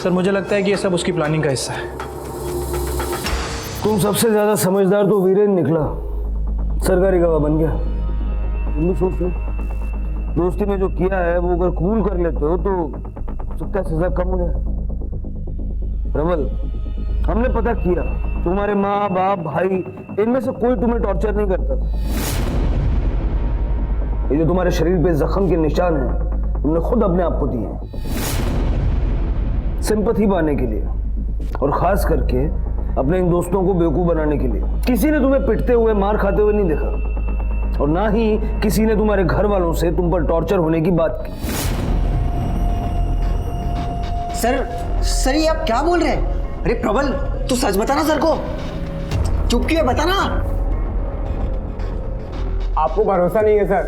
सर, मुझे लगता है कि ये सब उसकी प्लानिंग का हिस्सा है। तुम सबसे ज्यादा समझदार तो वीरेन निकला, सरकारी गवाह बन गया। तुम सोच लो, दोस्ती में जो किया है वो अगर कबूल कर लेते हो तो सबका सजा कम हो जाए। प्रबल, हमने पता किया तुम्हारे माँ बाप भाई इनमें से कोई तुम्हें टॉर्चर नहीं करता था। ये जो तुम्हारे शरीर पे जख्म के निशान हैं तुमने खुद अपने आप को दिए सिंपैथी पाने के लिए, और खास करके अपने इन दोस्तों को बेवकूफ बनाने के लिए। किसी ने तुम्हें पिटते हुए मार खाते हुए नहीं देखा, और ना ही किसी ने तुम्हारे घर वालों से तुम पर टॉर्चर होने की बात की। सर ये आप क्या बोल रहे हैं? अरे प्रबल, तू सच बताना सर को। चुप क्यों है, बताना। आपको भरोसा नहीं है सर,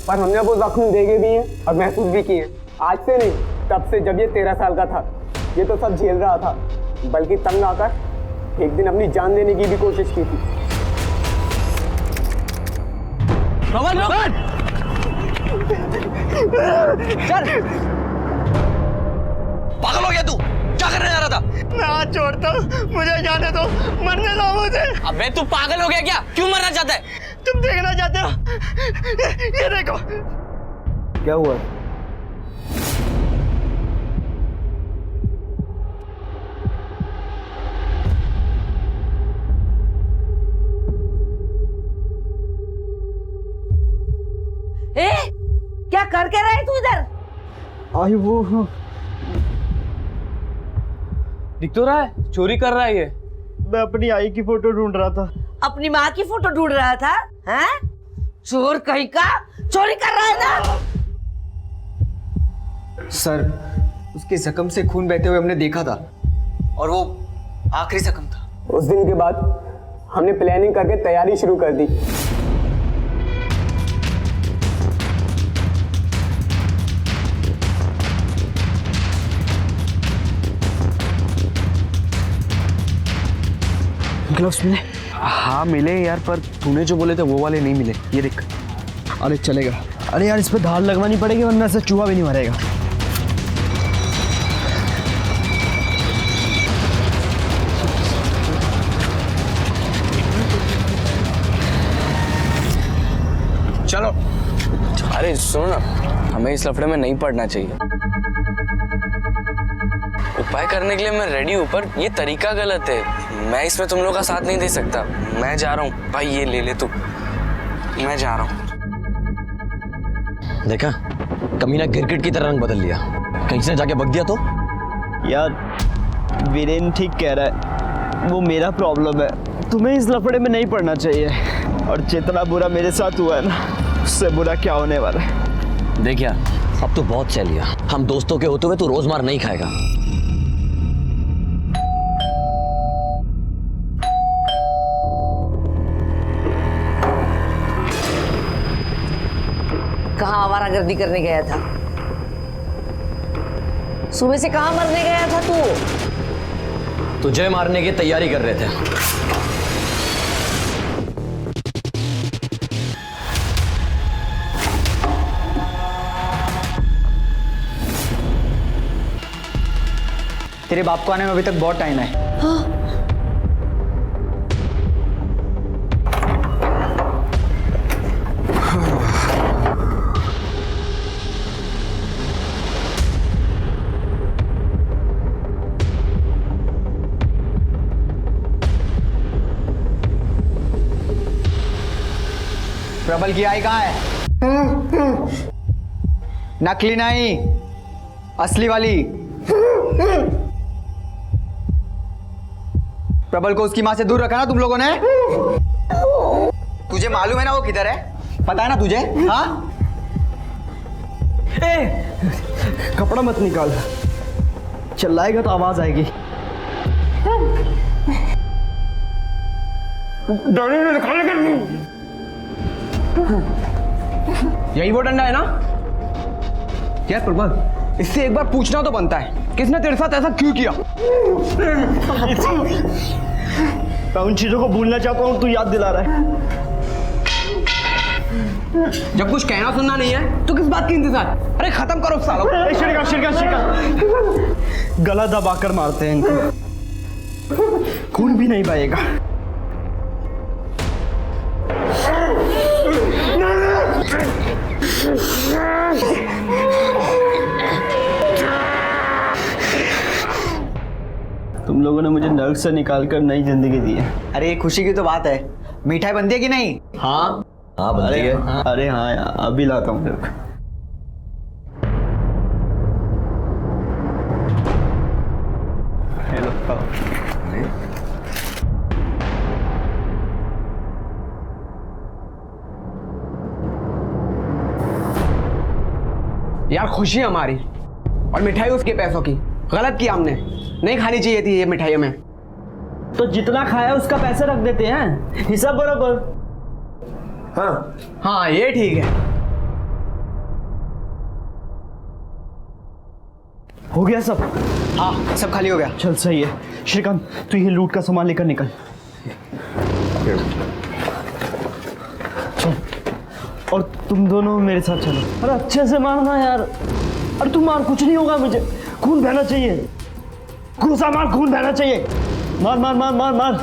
पर हमने वो जख्म देखे भी हैं और महसूस भी किए। आज से नहीं, तब से जब ये 13 साल का था। ये तो सब झेल रहा था, बल्कि तंग आकर एक दिन अपनी जान देने की भी कोशिश की थी। प्रबल, चल। पागल हो गया तू? क्या करने जा रहा था? मैं हाथ छोड़ता हूँ, मुझे जाने दो, मरने दो मुझे। अबे तू पागल हो गया क्या? क्यों मरना चाहता है? तुम देखना चाहते हो? ये देखो। क्या हुआ? क्या करके रहा है तू इधर? आई वो दिख तो रहा है, चोरी कर रहा है ये। मैं अपनी आई की फोटो ढूंढ रहा था। अपनी माँ की फोटो ढूंढ रहा था? हैं? चोर कहीं का, चोरी कर रहा है ना? सर, उसके जख्म से खून बहते हुए हमने देखा था, और वो आखिरी जख्म था। उस दिन के बाद हमने प्लानिंग करके तैयारी शुरू कर दी। ग्लव्स मिले? हाँ मिले यार, पर तूने जो बोले थे वो वाले नहीं मिले। ये देख। अरे चलेगा, अरे यार, इस पे धार लगवानी पड़ेगी वरना से चूहा भी नहीं मरेगा। चलो। अरे सुनो ना, हमें इस लफड़े में नहीं पड़ना चाहिए। उपाय करने के लिए मैं रेडी हूँ, पर ये तरीका गलत है। मैं इसमें तुम लोगों का साथ नहीं दे सकता। मैं जा रहा हूँ भाई, ये ले ले तू। मैं जा रहा हूँ। देखा, कमीना गिरगिट की तरह रंग बदल लिया। कहीं से जाके बग गया तो? यार वीरेन ठीक कह रहा है, वो मेरा प्रॉब्लम है। तुम्हें इस लफड़े में नहीं पड़ना चाहिए। और जितना बुरा मेरे साथ हुआ है ना, उससे बुरा क्या होने वाला है। देखिए, अब तो बहुत सह लिया। हम दोस्तों के होते हुए तू रोज मार नहीं खाएगा। कहाँ आवारागर्दी करने गया था? सुबह से कहाँ मरने गया था तू? तुझे मारने की तैयारी कर रहे थे। तेरे बाप को आने में अभी तक बहुत टाइम है। प्रबल की आई कहाँ है? नकली नहीं, असली वाली। प्रबल को उसकी माँ से दूर रखा ना तुम लोगों ने? तुझे मालूम है ना वो किधर है? पता है ना तुझे? हाँ? कपड़ा मत निकाल, चिल्लाएगा तो आवाज आएगी। यही वो डंडा है ना? यार प्रबल, इससे एक बार पूछना तो बनता है, किसने तेरे साथ ऐसा क्यों किया? मैं उन चीजों को भूलना चाहता हूँ, तू याद दिला रहा है। जब कुछ कहना सुनना नहीं है तो किस बात की इंतजार? अरे खत्म करो सालों। गला दबाकर मारते हैं इनको, खून भी नहीं बहेगा। तुम लोगों ने मुझे नर्क से निकालकर नई जिंदगी दी है। अरे खुशी की तो बात है। मिठाई बनती है कि नहीं? हाँ हाँ बनती है। अरे हाँ यार, अभी लाता हूँ। हेलो। यार खुशी हमारी और मिठाई उसके पैसों की। गलत किया हमने, नहीं खानी चाहिए थी ये मिठाई हमें। तो जितना खाया उसका पैसा रख देते हैं, हिसाब बराबर। हाँ ये ठीक है। हो गया सब? हाँ सब खाली हो गया। चल सही है। श्रीकांत, तू ये लूट का सामान लेकर निकल। चल, और तुम दोनों मेरे साथ चलो। अरे अच्छे से मारना यार। अरे तुम मार, कुछ नहीं होगा मुझे। खून बहना चाहिए, घुसा मार, खून बहना चाहिए। मार मार मार मार मार।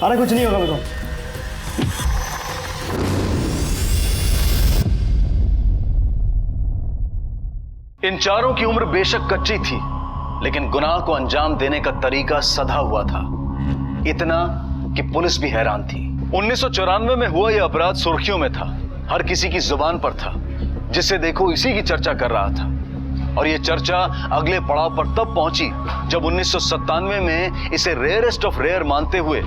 अरे कुछ नहीं होगा मुझे। इन चारों की उम्र बेशक कच्ची थी, लेकिन गुनाह को अंजाम देने का तरीका सधा हुआ था। इतना कि पुलिस भी हैरान थी। 1994 में हुआ यह अपराध सुर्खियों में था, हर किसी की जुबान पर था। जिसे देखो इसी की चर्चा कर रहा था। और यह चर्चा अगले पड़ाव पर तब पहुंची जब 1997 में इसे रेयरेस्ट ऑफ रेयर मानते हुए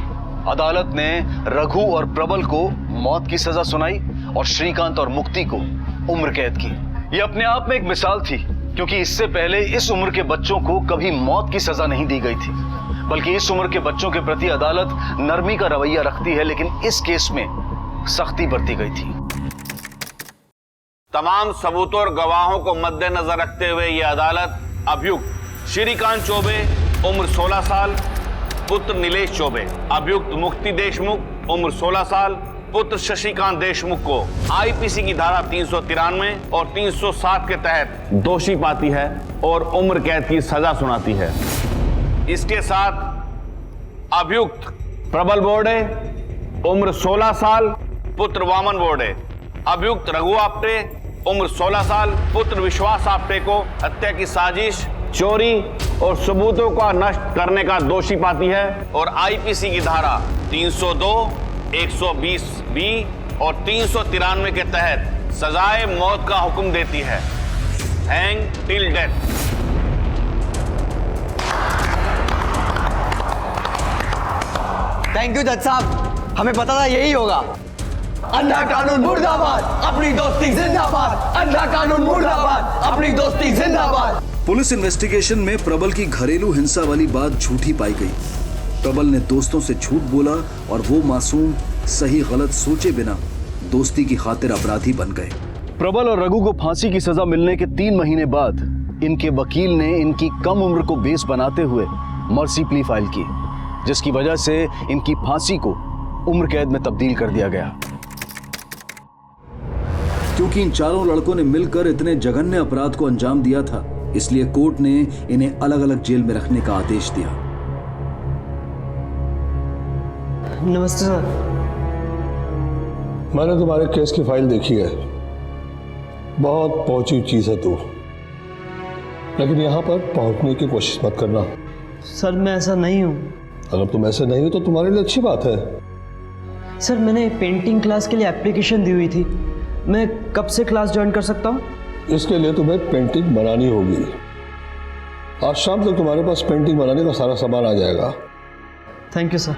अदालत ने रघु और प्रबल को मौत की सजा सुनाई और श्रीकांत और मुक्ति को उम्र कैद की। यह अपने आप में एक मिसाल थी, क्योंकि इससे पहले इस उम्र के बच्चों को कभी मौत की सजा नहीं दी गई थी, बल्कि इस उम्र के बच्चों के प्रति अदालत नरमी का रवैया रखती है, लेकिन इस केस में सख्ती बरती गई थी। तमाम सबूतों और गवाहों को मद्देनजर रखते हुए यह अदालत अभियुक्त श्रीकांत चौबे उम्र 16 साल पुत्र नीलेश चौबे, अभियुक्त मुक्ति देशमुख उम्र 16 साल पुत्र शशिकांत देशमुख को आईपीसी की धारा 393 और 307 के तहत दोषी पाती है और उम्र कैद की सजा सुनाती है। इसके साथ अभियुक्त प्रबल बोर्डे उम्र 16 साल, पुत्र वामन बोर्डे, अभियुक्त रघु आप्टे उम्र 16 साल, पुत्र विश्वास आप्टे को हत्या की साजिश, चोरी और सबूतों का नष्ट करने का दोषी पाती है और आईपीसी की धारा 302, 120 बी और 393 के तहत सजाए मौत का हुक्म देती है। Hang till death. Thank you जज साहब, हमें पता था यही होगा। अंधा कानून मुर्दाबाद, अपनी दोस्ती जिंदाबाद। अंधा कानून मुर्दाबाद, अपनी दोस्ती जिंदाबाद। पुलिस इन्वेस्टिगेशन में प्रबल की घरेलू हिंसा वाली बात झूठी पाई गई। प्रबल ने दोस्तों से झूठ बोला और वो मासूम सही गलत सोचे बिना दोस्ती की खातिर अपराधी बन गए। प्रबल और रघु को फांसी की सजा मिलने के 3 महीने बाद इनके वकील ने इनकी कम उम्र को बेस बनाते हुए मर्सी प्ली फाइल की, जिसकी वजह से इनकी फांसी को उम्र कैद में तब्दील कर दिया गया। क्योंकि इन चारों लड़कों ने मिलकर इतने जघन्य अपराध को अंजाम दिया था, इसलिए कोर्ट ने इन्हें अलग अलग जेल में रखने का आदेश दिया। नमस्ते सर। मैंने तुम्हारे केस की फाइल देखी है, बहुत पहुंची चीज है तू, लेकिन यहां पर पहुंचने की कोशिश मत करना। सर मैं ऐसा नहीं हूं। अगर तुम ऐसे नहीं हो तो तुम्हारे लिए अच्छी बात है। सर मैंने पेंटिंग क्लास के लिए एप्लीकेशन दी हुई थी, मैं कब से क्लास ज्वाइन कर सकता हूं? इसके लिए तुम्हें पेंटिंग बनानी होगी। आज शाम तक तुम्हारे पास पेंटिंग बनाने का सारा सामान आ जाएगा। Thank you sir.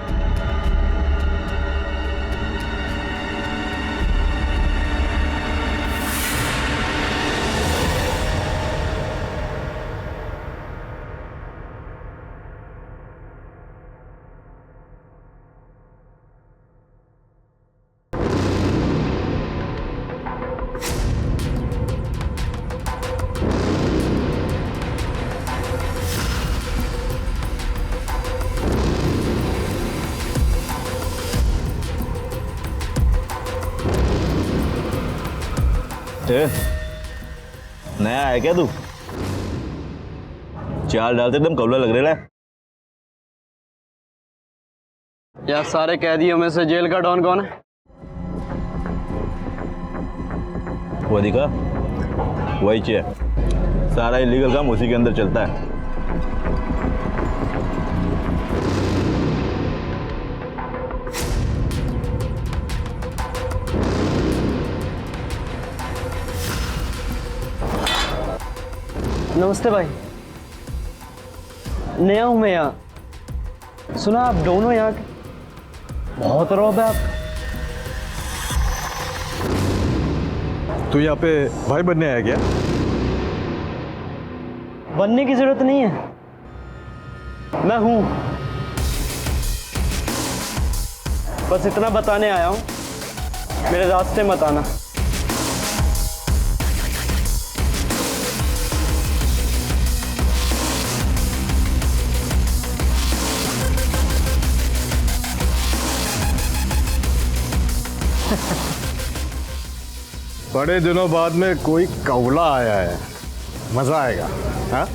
नया है क्या तू? चाल डालते एकदम कौला लग रहा है। यार सारे कैदियों में से जेल का डॉन कौन है? वो दिखा, वही चे। सारा इलीगल काम उसी के अंदर चलता है। नमस्ते भाई, नया हूं मैं यहाँ। सुना आप दोनों यहाँ के, बहुत रौब है आप। तू यहाँ पे भाई बनने आया क्या? बनने की जरूरत नहीं है, मैं हूं। बस इतना बताने आया हूं, मेरे रास्ते मत आना। बड़े दिनों बाद में कोई कौला आया है, मजा आएगा। हाँ,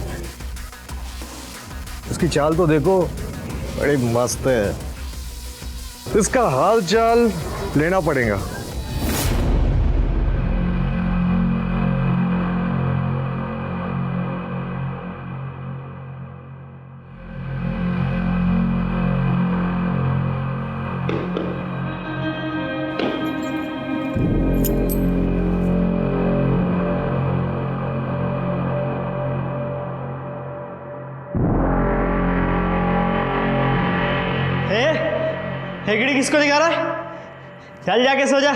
इसकी चाल तो देखो, बड़ी मस्त है। इसका हाल चाल लेना पड़ेगा। हेगड़ी किसको दिखा रहा है? चल जाके सो जा।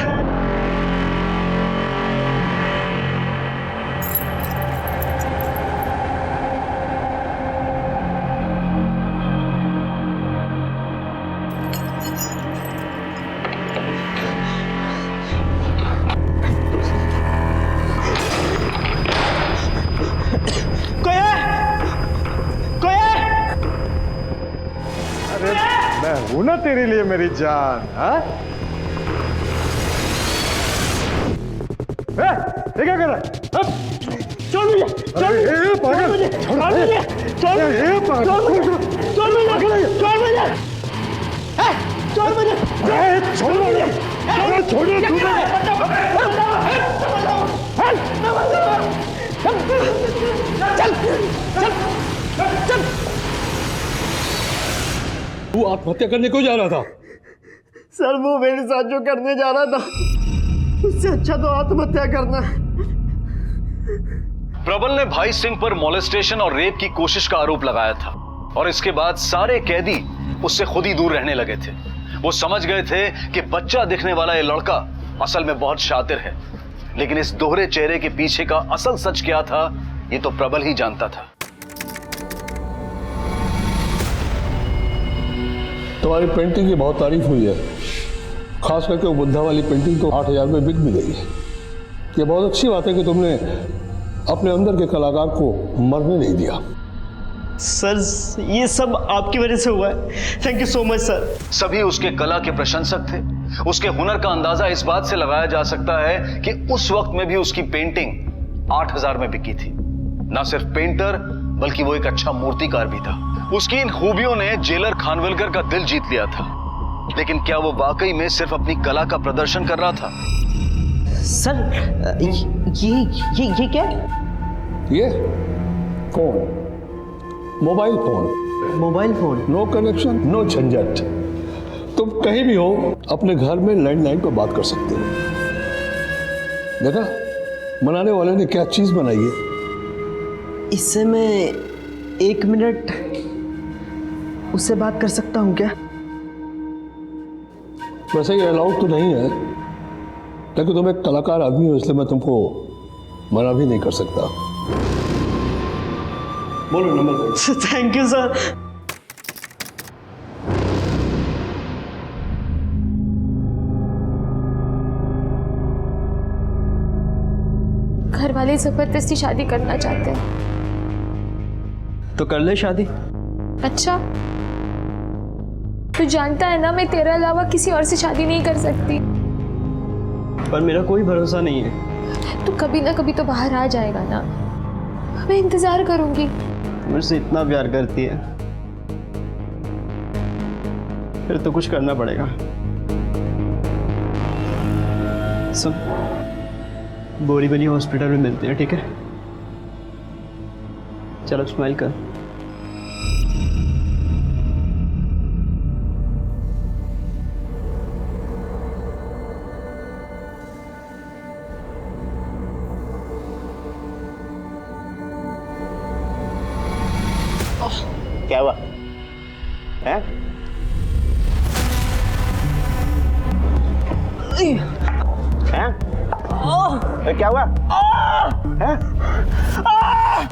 मैं हूं ना तेरे लिए मेरी जान। हाँ, ये क्या कर रहा है? छोड़ मुझे, छोड़ मुझे, छोड़ मुझे, छोड़ मुझे, छोड़ मुझे, छोड़ मुझे, छोड़ मुझे, छोड़ मुझे, छोड़ मुझे, छोड़ मुझे, छोड़ चल, चल, चल। तू आत्महत्या करने क्यों जा रहा था? सर वो मेरे साथ जो करने जा रहा था उससे अच्छा तो आत्महत्या करना है। प्रबल ने भाई सिंह पर मॉलेस्टेशन और रेप की कोशिश का आरोप लगाया था और इसके बाद सारे कैदी उससे खुद ही दूर रहने लगे थे। वो समझ गए थे कि बच्चा दिखने वाला ये लड़का असल में बहुत शातिर है, लेकिन इस दोहरे चेहरे के पीछे का असल सच क्या था ये तो प्रबल ही जानता था। तुम्हारी पेंटिंग की बहुत तारीफ हुई है, खास करके वो बुद्धा वाली पेंटिंग तो 8,000 में बिक भी गई है। ये बहुत अच्छी बात है कि तुमने अपने अंदर के कलाकार को मरने नहीं दिया। सर ये सब आपकी वजह से हुआ है। Thank you so much sir. सभी उसके कला के प्रशंसक थे। उसके हुनर का अंदाजा इस बात से लगाया जा सकता है कि उस वक्त में भी उसकी पेंटिंग 8,000 में बिकी थी। ना सिर्फ पेंटर बल्कि वो एक अच्छा मूर्तिकार भी था। उसकी इन खूबियों ने जेलर खानविलकर का दिल जीत लिया था, लेकिन क्या वो वाकई में सिर्फ अपनी कला का प्रदर्शन कर रहा था? सर ये क्या? ये phone, mobile phone. Mobile phone? No connection, no झंझट। तुम कहीं भी हो अपने घर में लैंडलाइन पर बात कर सकते हो। देखा बनाने वाले ने क्या चीज बनाई है। इससे मैं 1 मिनट उससे बात कर सकता हूँ क्या? वैसे ये अलाउड तो नहीं है, लेकिन तुम एक कलाकार आदमी हो इसलिए मैं तुमको मना भी नहीं कर सकता। बोलो नंबर बोलो। Thank you sir. घर वाले जबरदस्ती शादी करना चाहते हैं। तो कर ले शादी। अच्छा, तू जानता है ना मैं तेरे अलावा किसी और से शादी नहीं कर सकती। पर मेरा कोई भरोसा नहीं है। तू कभी ना कभी तो बाहर आ जाएगा ना, मैं इंतजार करूंगी। मुझसे इतना प्यार करती है, फिर तो कुछ करना पड़ेगा। सुन, बोरीवली हॉस्पिटल में मिलते हैं, ठीक है? चलो स्माइल कर। क्या हुआ है? क्या हुआ है?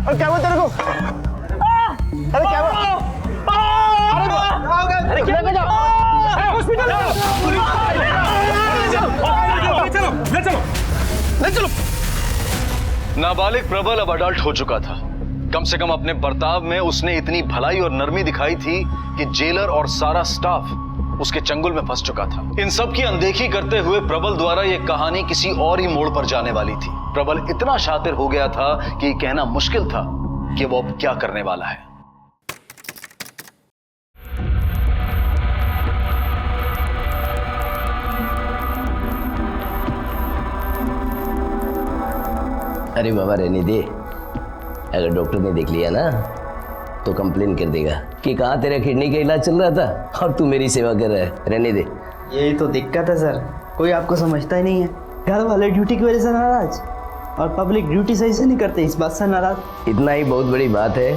क्या हुआ तेरे को? अरे क्या हुआ? अरे क्या हुआ? हॉस्पिटल ले चलो। नाबालिग प्रबल अब अडल्ट हो चुका था। कम से कम अपने बर्ताव में उसने इतनी भलाई और नरमी दिखाई थी कि जेलर और सारा स्टाफ उसके चंगुल में फंस चुका था। इन सब की अनदेखी करते हुए प्रबल द्वारा यह कहानी किसी और ही मोड़ पर जाने वाली थी। प्रबल इतना शातिर हो गया था कि कहना मुश्किल था कि वो अब क्या करने वाला है। अरे बाबा रहने दे, अगर डॉक्टर ने देख लिया ना तो कंप्लेन कर देगा कि कहाँ तेरा किडनी का इलाज चल रहा था और तू मेरी सेवा कर रहा है। रहने दे। यही तो दिक्कत है सर, कोई आपको समझता ही नहीं है। घर वाले ड्यूटी की वजह से नाराज और पब्लिक ड्यूटी सही से नहीं करते, इस बात से नाराज। इतना ही बहुत बड़ी बात है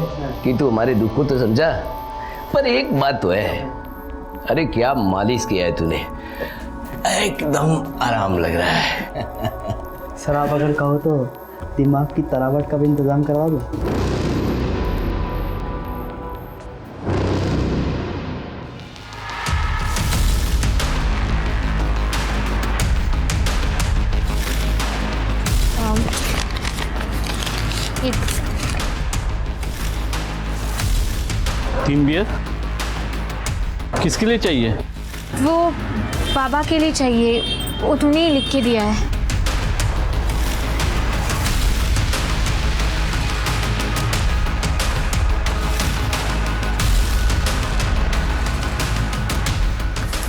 कि तू हमारे दुख को तो समझा। पर एक बात तो है, अरे क्या मालिश किया है तूने, एकदम आराम लग रहा है। सर आप अगर कहो तो दिमाग की तरावट का भी इंतजाम करवा दो। तीन बियर किसके लिए चाहिए? वो बाबा के लिए चाहिए, वो तूने ही लिख के दिया है।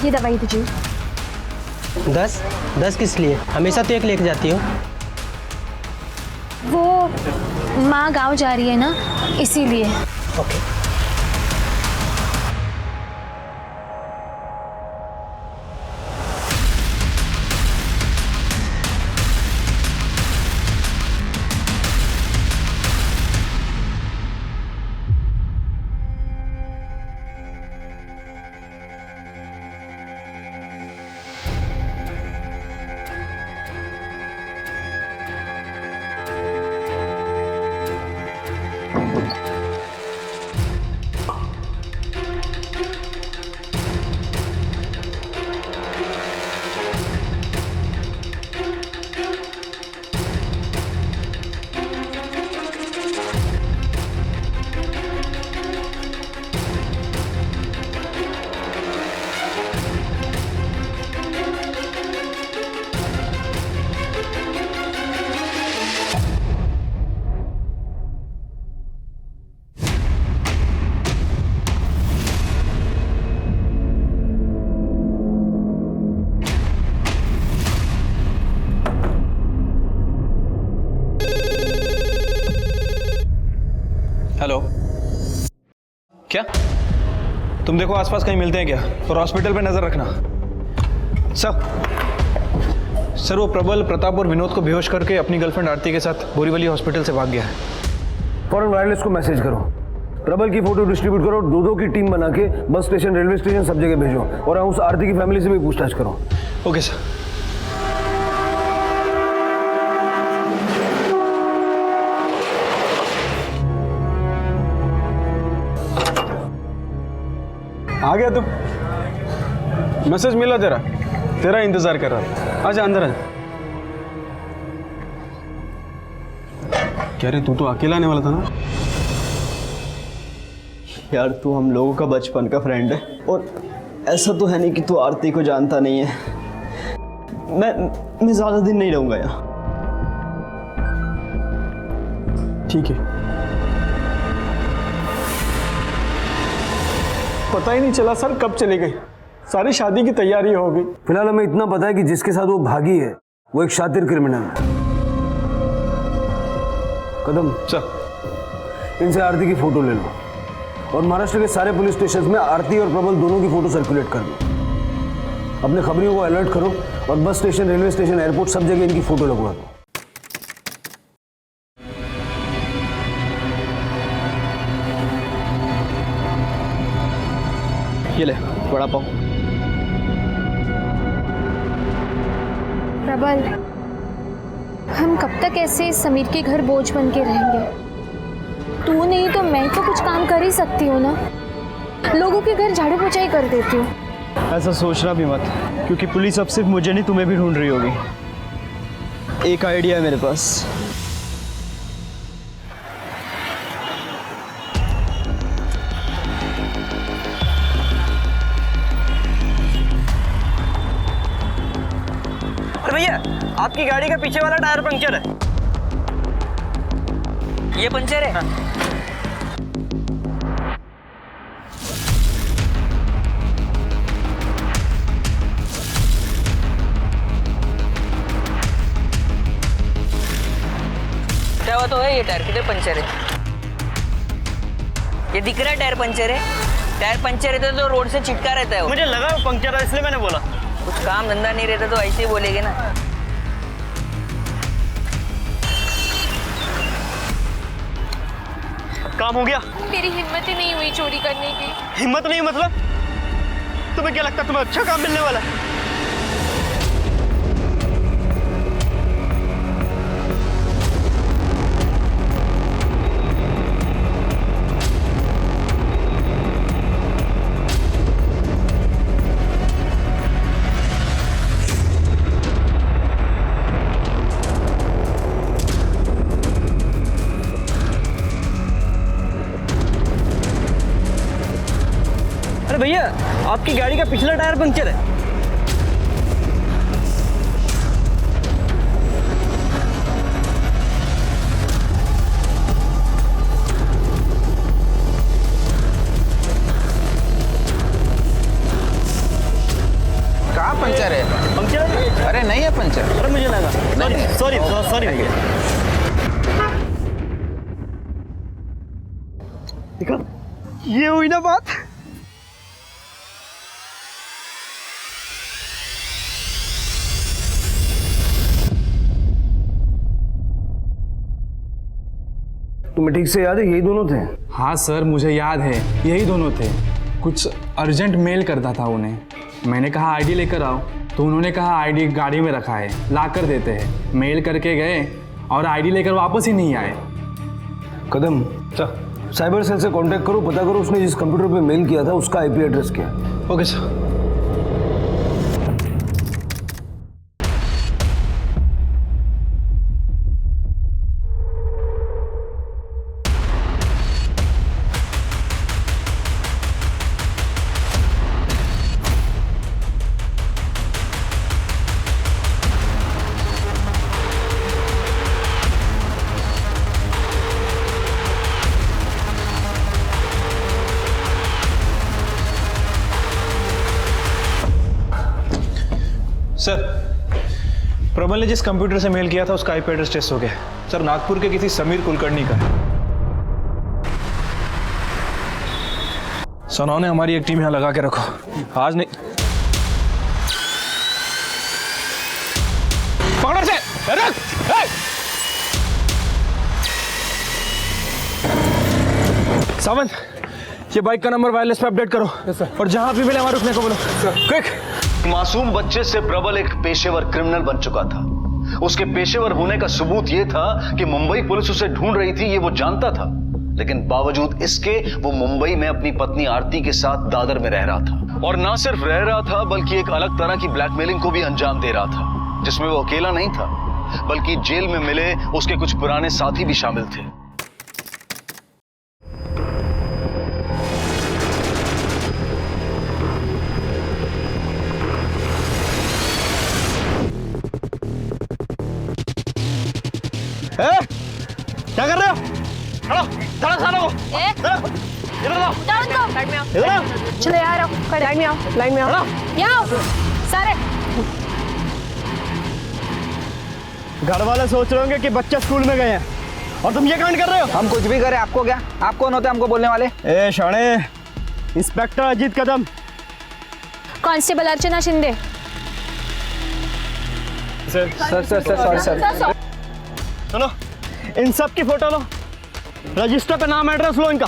ये दवाई दीजिए। 10 किस लिए? हमेशा तो एक लेके जाती हो। वो माँ गांव जा रही है ना, इसीलिए। ओके। हेलो, क्या तुम देखो आसपास कहीं मिलते हैं क्या, और हॉस्पिटल पे नजर रखना। सर वो प्रबल, प्रताप और विनोद को बेहोश करके अपनी गर्लफ्रेंड आरती के साथ बोरीवली हॉस्पिटल से भाग गया है। फौरन वायरलेस को मैसेज करो, प्रबल की फोटो डिस्ट्रीब्यूट करो, दो की टीम बना के बस स्टेशन, रेलवे स्टेशन सब जगह भेजो, और उस आरती की फैमिली से भी पूछताछ करो। Okay sir. आ गया तुम? मैसेज मिला तेरा इंतजार कर रहा था। आजा अंदर आजा। क्या रे, तू तो अकेला आने वाला था ना? यार तू हम लोगों का बचपन का फ्रेंड है, और ऐसा तो है नहीं कि तू आरती को जानता नहीं है। मैं ज्यादा दिन नहीं रहूंगा यहाँ। ठीक है। पता ही नहीं चला सर कब चली गई, सारी शादी की तैयारी हो गई। फिलहाल हमें इतना पता है कि जिसके साथ वो भागी है वो एक शातिर क्रिमिनल है। कदम सर, इनसे आरती की फोटो ले लो, और महाराष्ट्र के सारे पुलिस स्टेशन में आरती और प्रबल दोनों की फोटो सर्कुलेट कर दो। अपने खबरियों को अलर्ट करो, और bus station, railway station, airport सब जगह इनकी फोटो लगवा दो। ये ले बड़ा पाव। प्रबल, हम कब तक ऐसे समीर के घर बोझ बन के रहेंगे? तू नहीं तो मैं तो कुछ काम कर ही सकती हूँ ना। लोगों के घर झाड़ू पोछाई कर देती हूँ। ऐसा सोचना भी मत, क्योंकि पुलिस अब सिर्फ मुझे नहीं तुम्हें भी ढूंढ रही होगी। एक आइडिया है मेरे पास। भैया, आपकी गाड़ी का पीछे वाला टायर पंक्चर है। ये पंचर है? हाँ। क्या हुआ तो है ये टायर? किधर पंचर है? ये दिख रहा है टायर पंचर है। टायर पंचर रहता तो रोड से चिटका रहता है। मुझे लगा पंक्चर है, इसलिए मैंने बोला। कुछ काम धंधा नहीं रहता तो ऐसे ही बोलेगे ना। काम हो गया। मेरी हिम्मत ही नहीं हुई चोरी करने की। हिम्मत नहीं मतलब? तुम्हें क्या लगता है तुम्हें अच्छा काम मिलने वाला है? अरे भैया, आपकी गाड़ी का पिछला टायर पंक्चर है। आएंगे। देखा, ये हुई ना बात। तुम्हें ठीक से याद है यही दोनों थे? हाँ सर, मुझे याद है, यही दोनों थे। कुछ अर्जेंट मेल करता था उन्हें। मैंने कहा आईडी लेकर आओ, तो उन्होंने कहा आईडी गाड़ी में रखा है, ला कर देते हैं। मेल करके गए और आईडी लेकर वापस ही नहीं आए। कदम, साइबर सेल से कांटेक्ट करो, पता करो उसने जिस कंप्यूटर पे मेल किया था उसका आईपी एड्रेस क्या है। Okay sir. सर, प्रबल ने जिस कंप्यूटर से मेल किया था उसका आईपी एड्रेस टेस्ट हो गया सर। नागपुर के किसी समीर कुलकर्णी का है। सनौ ने हमारी एक टीम यहां लगा के रखो, आज नहीं। पकड़ो से, सावंत, ये बाइक का नंबर वायरलेस पे अपडेट करो और जहां भी मिले हमारे रुकने को बोलो। क्विक। मासूम बच्चे से प्रबल एक पेशेवर क्रिमिनल बन चुका था। उसके पेशेवर होने का सबूत यह था कि मुंबई पुलिस उसे ढूंढ रही थी, ये वो जानता था। लेकिन बावजूद इसके वो मुंबई में अपनी पत्नी आरती के साथ दादर में रह रहा था। और ना सिर्फ रह रहा था बल्कि एक अलग तरह की ब्लैकमेलिंग को भी अंजाम दे रहा था, जिसमें वो अकेला नहीं था बल्कि जेल में मिले उसके कुछ पुराने साथी भी शामिल थे। क्या कर रहे हो? खड़ो सालों को। इधर आओ। लाइन में आओ। इधर आओ। चलो यार आओ, लाइन में आओ, लाइन में आओ। यहाँ आओ सारे। घर वाले सोच रहे होंगे कि बच्चे स्कूल में गए हैं और तुम ये कांड कर रहे हो। हम कुछ भी करें, आपको क्या? आप कौन होते हैं हमको बोलने वाले? ए शाणे, इंस्पेक्टर अजीत कदम। कांस्टेबल अर्चना शिंदे। सर। सुनो, इन सब की फोटो लो, रजिस्टर पे नाम एड्रेस लो, इनका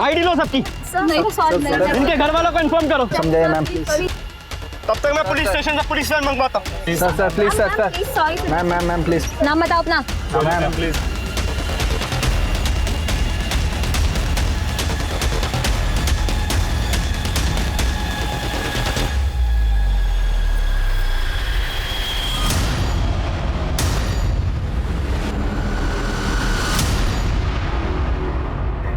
आईडी लो सबकी। इनके घर वालों को इन्फॉर्म करो। समझाइए मैम। तब तक मैं पुलिस स्टेशन से पुलिस वैन मंगवाता हूँ। Sir please sir. Ma'am please. नाम बताओ अपना। Ma'am please.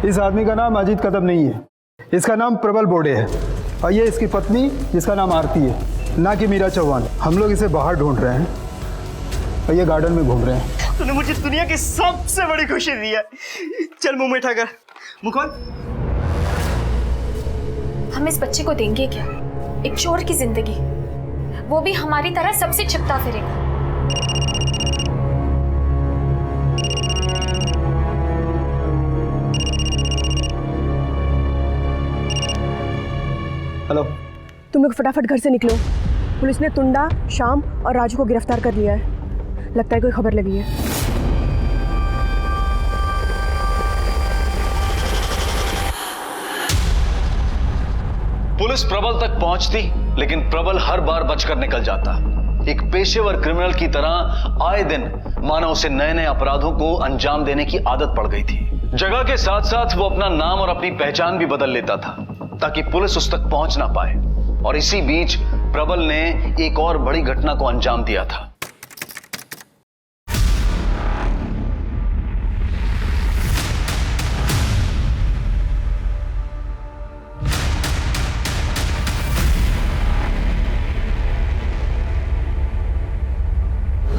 इस आदमी का नाम अजीत कदम नहीं है, इसका नाम प्रबल बोडे है और ये इसकी पत्नी जिसका नाम आरती है, ना कि मीरा चौहान। हम लोग इसे बाहर ढूंढ रहे हैं और ये गार्डन में घूम रहे हैं। तूने मुझे दुनिया की सबसे बड़ी खुशी दी है। चल मुंह मीठा कर। मुंह खोल। हम इस बच्चे को देंगे क्या? एक चोर की जिंदगी, वो भी हमारी तरह सबसे छिपता फिरेगा। हेलो, तुम लोग फटाफट घर से निकलो। पुलिस ने तुंडा, श्याम और राजू को गिरफ्तार कर लिया है। लगता है कोई खबर लगी है। पुलिस प्रबल तक पहुंचती, लेकिन प्रबल हर बार बचकर निकल जाता। एक पेशेवर क्रिमिनल की तरह आए दिन मानो उसे नए नए अपराधों को अंजाम देने की आदत पड़ गई थी। जगह के साथ साथ वो अपना नाम और अपनी पहचान भी बदल लेता था ताकि पुलिस उस तक पहुंच ना पाए। और इसी बीच प्रबल ने एक और बड़ी घटना को अंजाम दिया था।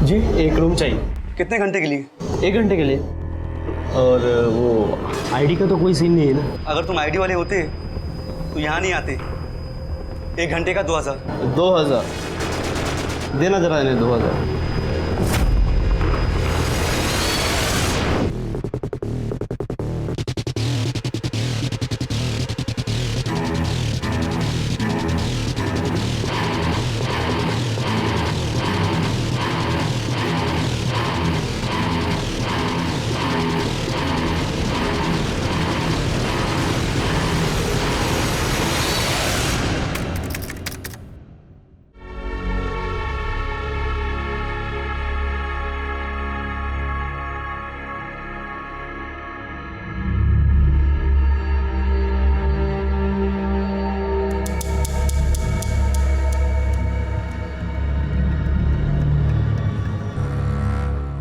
जी, एक रूम चाहिए। कितने घंटे के लिए? 1 घंटे के लिए। और वो आईडी का तो कोई सीन नहीं है ना? अगर तुम आईडी वाले होते तो यहाँ नहीं आते। 1 घंटे का 2000। 2000 देना जरा इन्हें 2000।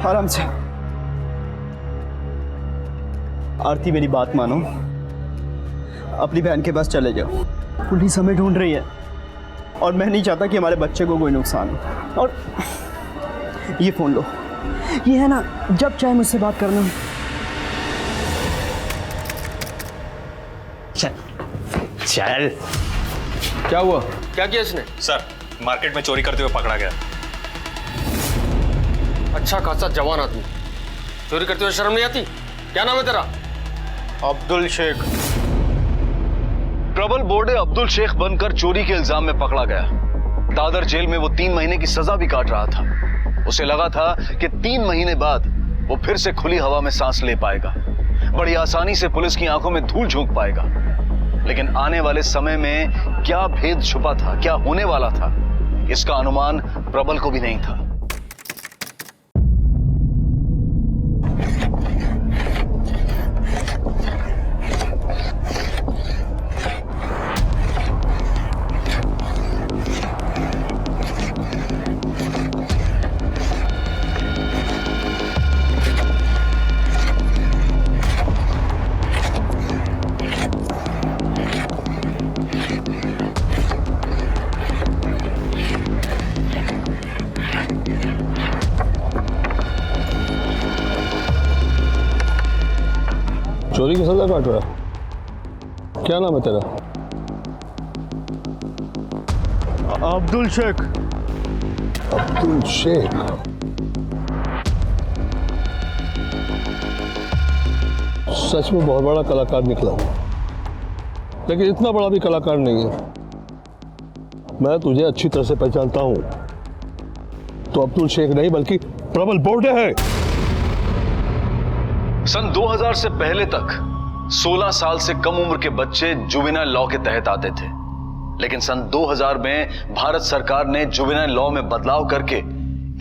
आराम से। आरती मेरी बात मानो, अपनी बहन के पास चले जाओ। पुलिस हमें ढूंढ रही है और मैं नहीं चाहता कि हमारे बच्चे को कोई नुकसान हो। और ये फ़ोन लो, ये है ना, जब चाहे मुझसे बात करना। चल। क्या हुआ? क्या किया इसने? सर, मार्केट में चोरी करते हुए पकड़ा गया। अच्छा खासा जवान आदमी, चोरी करते हुए शर्म नहीं आती? क्या नाम है तेरा? अब्दुल शेख। प्रबल बोर्डे अब्दुल शेख बनकर चोरी के इल्जाम में पकड़ा गया। दादर जेल में वो 3 महीने की सजा भी काट रहा था। उसे लगा था कि 3 महीने बाद वो फिर से खुली हवा में सांस ले पाएगा, बड़ी आसानी से पुलिस की आंखों में धूल झोंक पाएगा। लेकिन आने वाले समय में क्या भेद छुपा था, क्या होने वाला था, इसका अनुमान प्रबल को भी नहीं था। चोरी की सजा काट रहा। क्या नाम है तेरा? अब्दुल शेख। अब्दुल शेख। सच में बहुत बड़ा कलाकार निकला, लेकिन इतना बड़ा भी कलाकार नहीं है। मैं तुझे अच्छी तरह से पहचानता हूं। तो अब्दुल शेख नहीं बल्कि प्रबल बोर्डे है। सन 2000 से पहले तक 16 साल से कम उम्र के बच्चे जुवेनाइल लॉ के तहत आते थे, लेकिन सन 2000 में भारत सरकार ने जुवेनाइल लॉ में बदलाव करके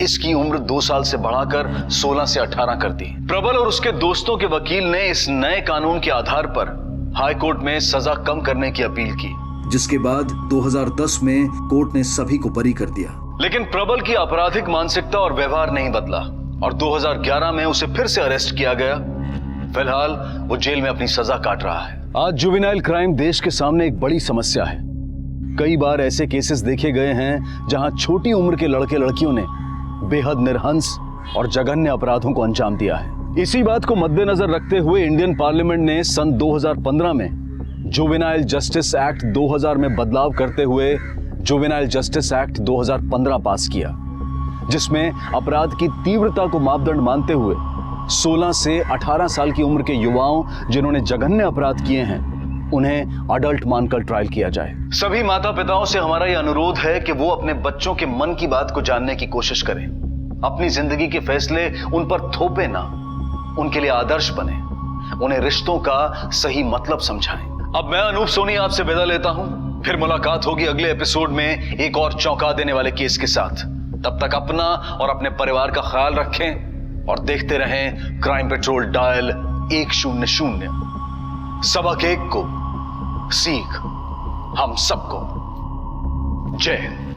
इसकी उम्र 2 साल से बढ़ाकर 16 से 18 कर दी। प्रबल और उसके दोस्तों के वकील ने इस नए कानून के आधार पर हाई कोर्ट में सजा कम करने की अपील की, जिसके बाद 2010 में कोर्ट ने सभी को बरी कर दिया। लेकिन प्रबल की आपराधिक मानसिकता और व्यवहार नहीं बदला और 2011 में उसे फिर से अरेस्ट किया गया। फिलहाल वो जेल में अपनी सजा काट रहा है। आज जुवेनाइल क्राइम देश के सामने एक बड़ी समस्या है। कई बार ऐसे केसेस देखे गए हैं जहां छोटी उम्र के लड़के लड़कियों ने बेहद निर्हंस और जघन्य अपराधों को अंजाम दिया है। इसी बात को मद्देनजर रखते हुए इंडियन पार्लियामेंट ने सन 2015 में जुवेनाइल जस्टिस एक्ट 2000 में बदलाव करते हुए जुवेनाइल जस्टिस एक्ट 2015 पास किया, जिसमें अपराध की तीव्रता को मापदंड मानते हुए 16 से 18 साल की उम्र के युवाओं जिन्होंने जघन्य अपराध किए हैं उन्हें अडल्ट मानकर ट्रायल किया जाए। सभी माता पिताओं से हमारा यह अनुरोध है कि वो अपने बच्चों के मन की बात को जानने की कोशिश करें, अपनी जिंदगी के फैसले उन पर थोपे ना, उनके लिए आदर्श बने, उन्हें रिश्तों का सही मतलब समझाएं। अब मैं अनूप सोनी आपसे विदा लेता हूं, फिर मुलाकात होगी अगले एपिसोड में एक और चौंका देने वाले केस के साथ। तब तक अपना और अपने परिवार का ख्याल रखें और देखते रहें क्राइम पेट्रोल डायल 100। सबक एक को, सीख हम सबको। जय हिंद।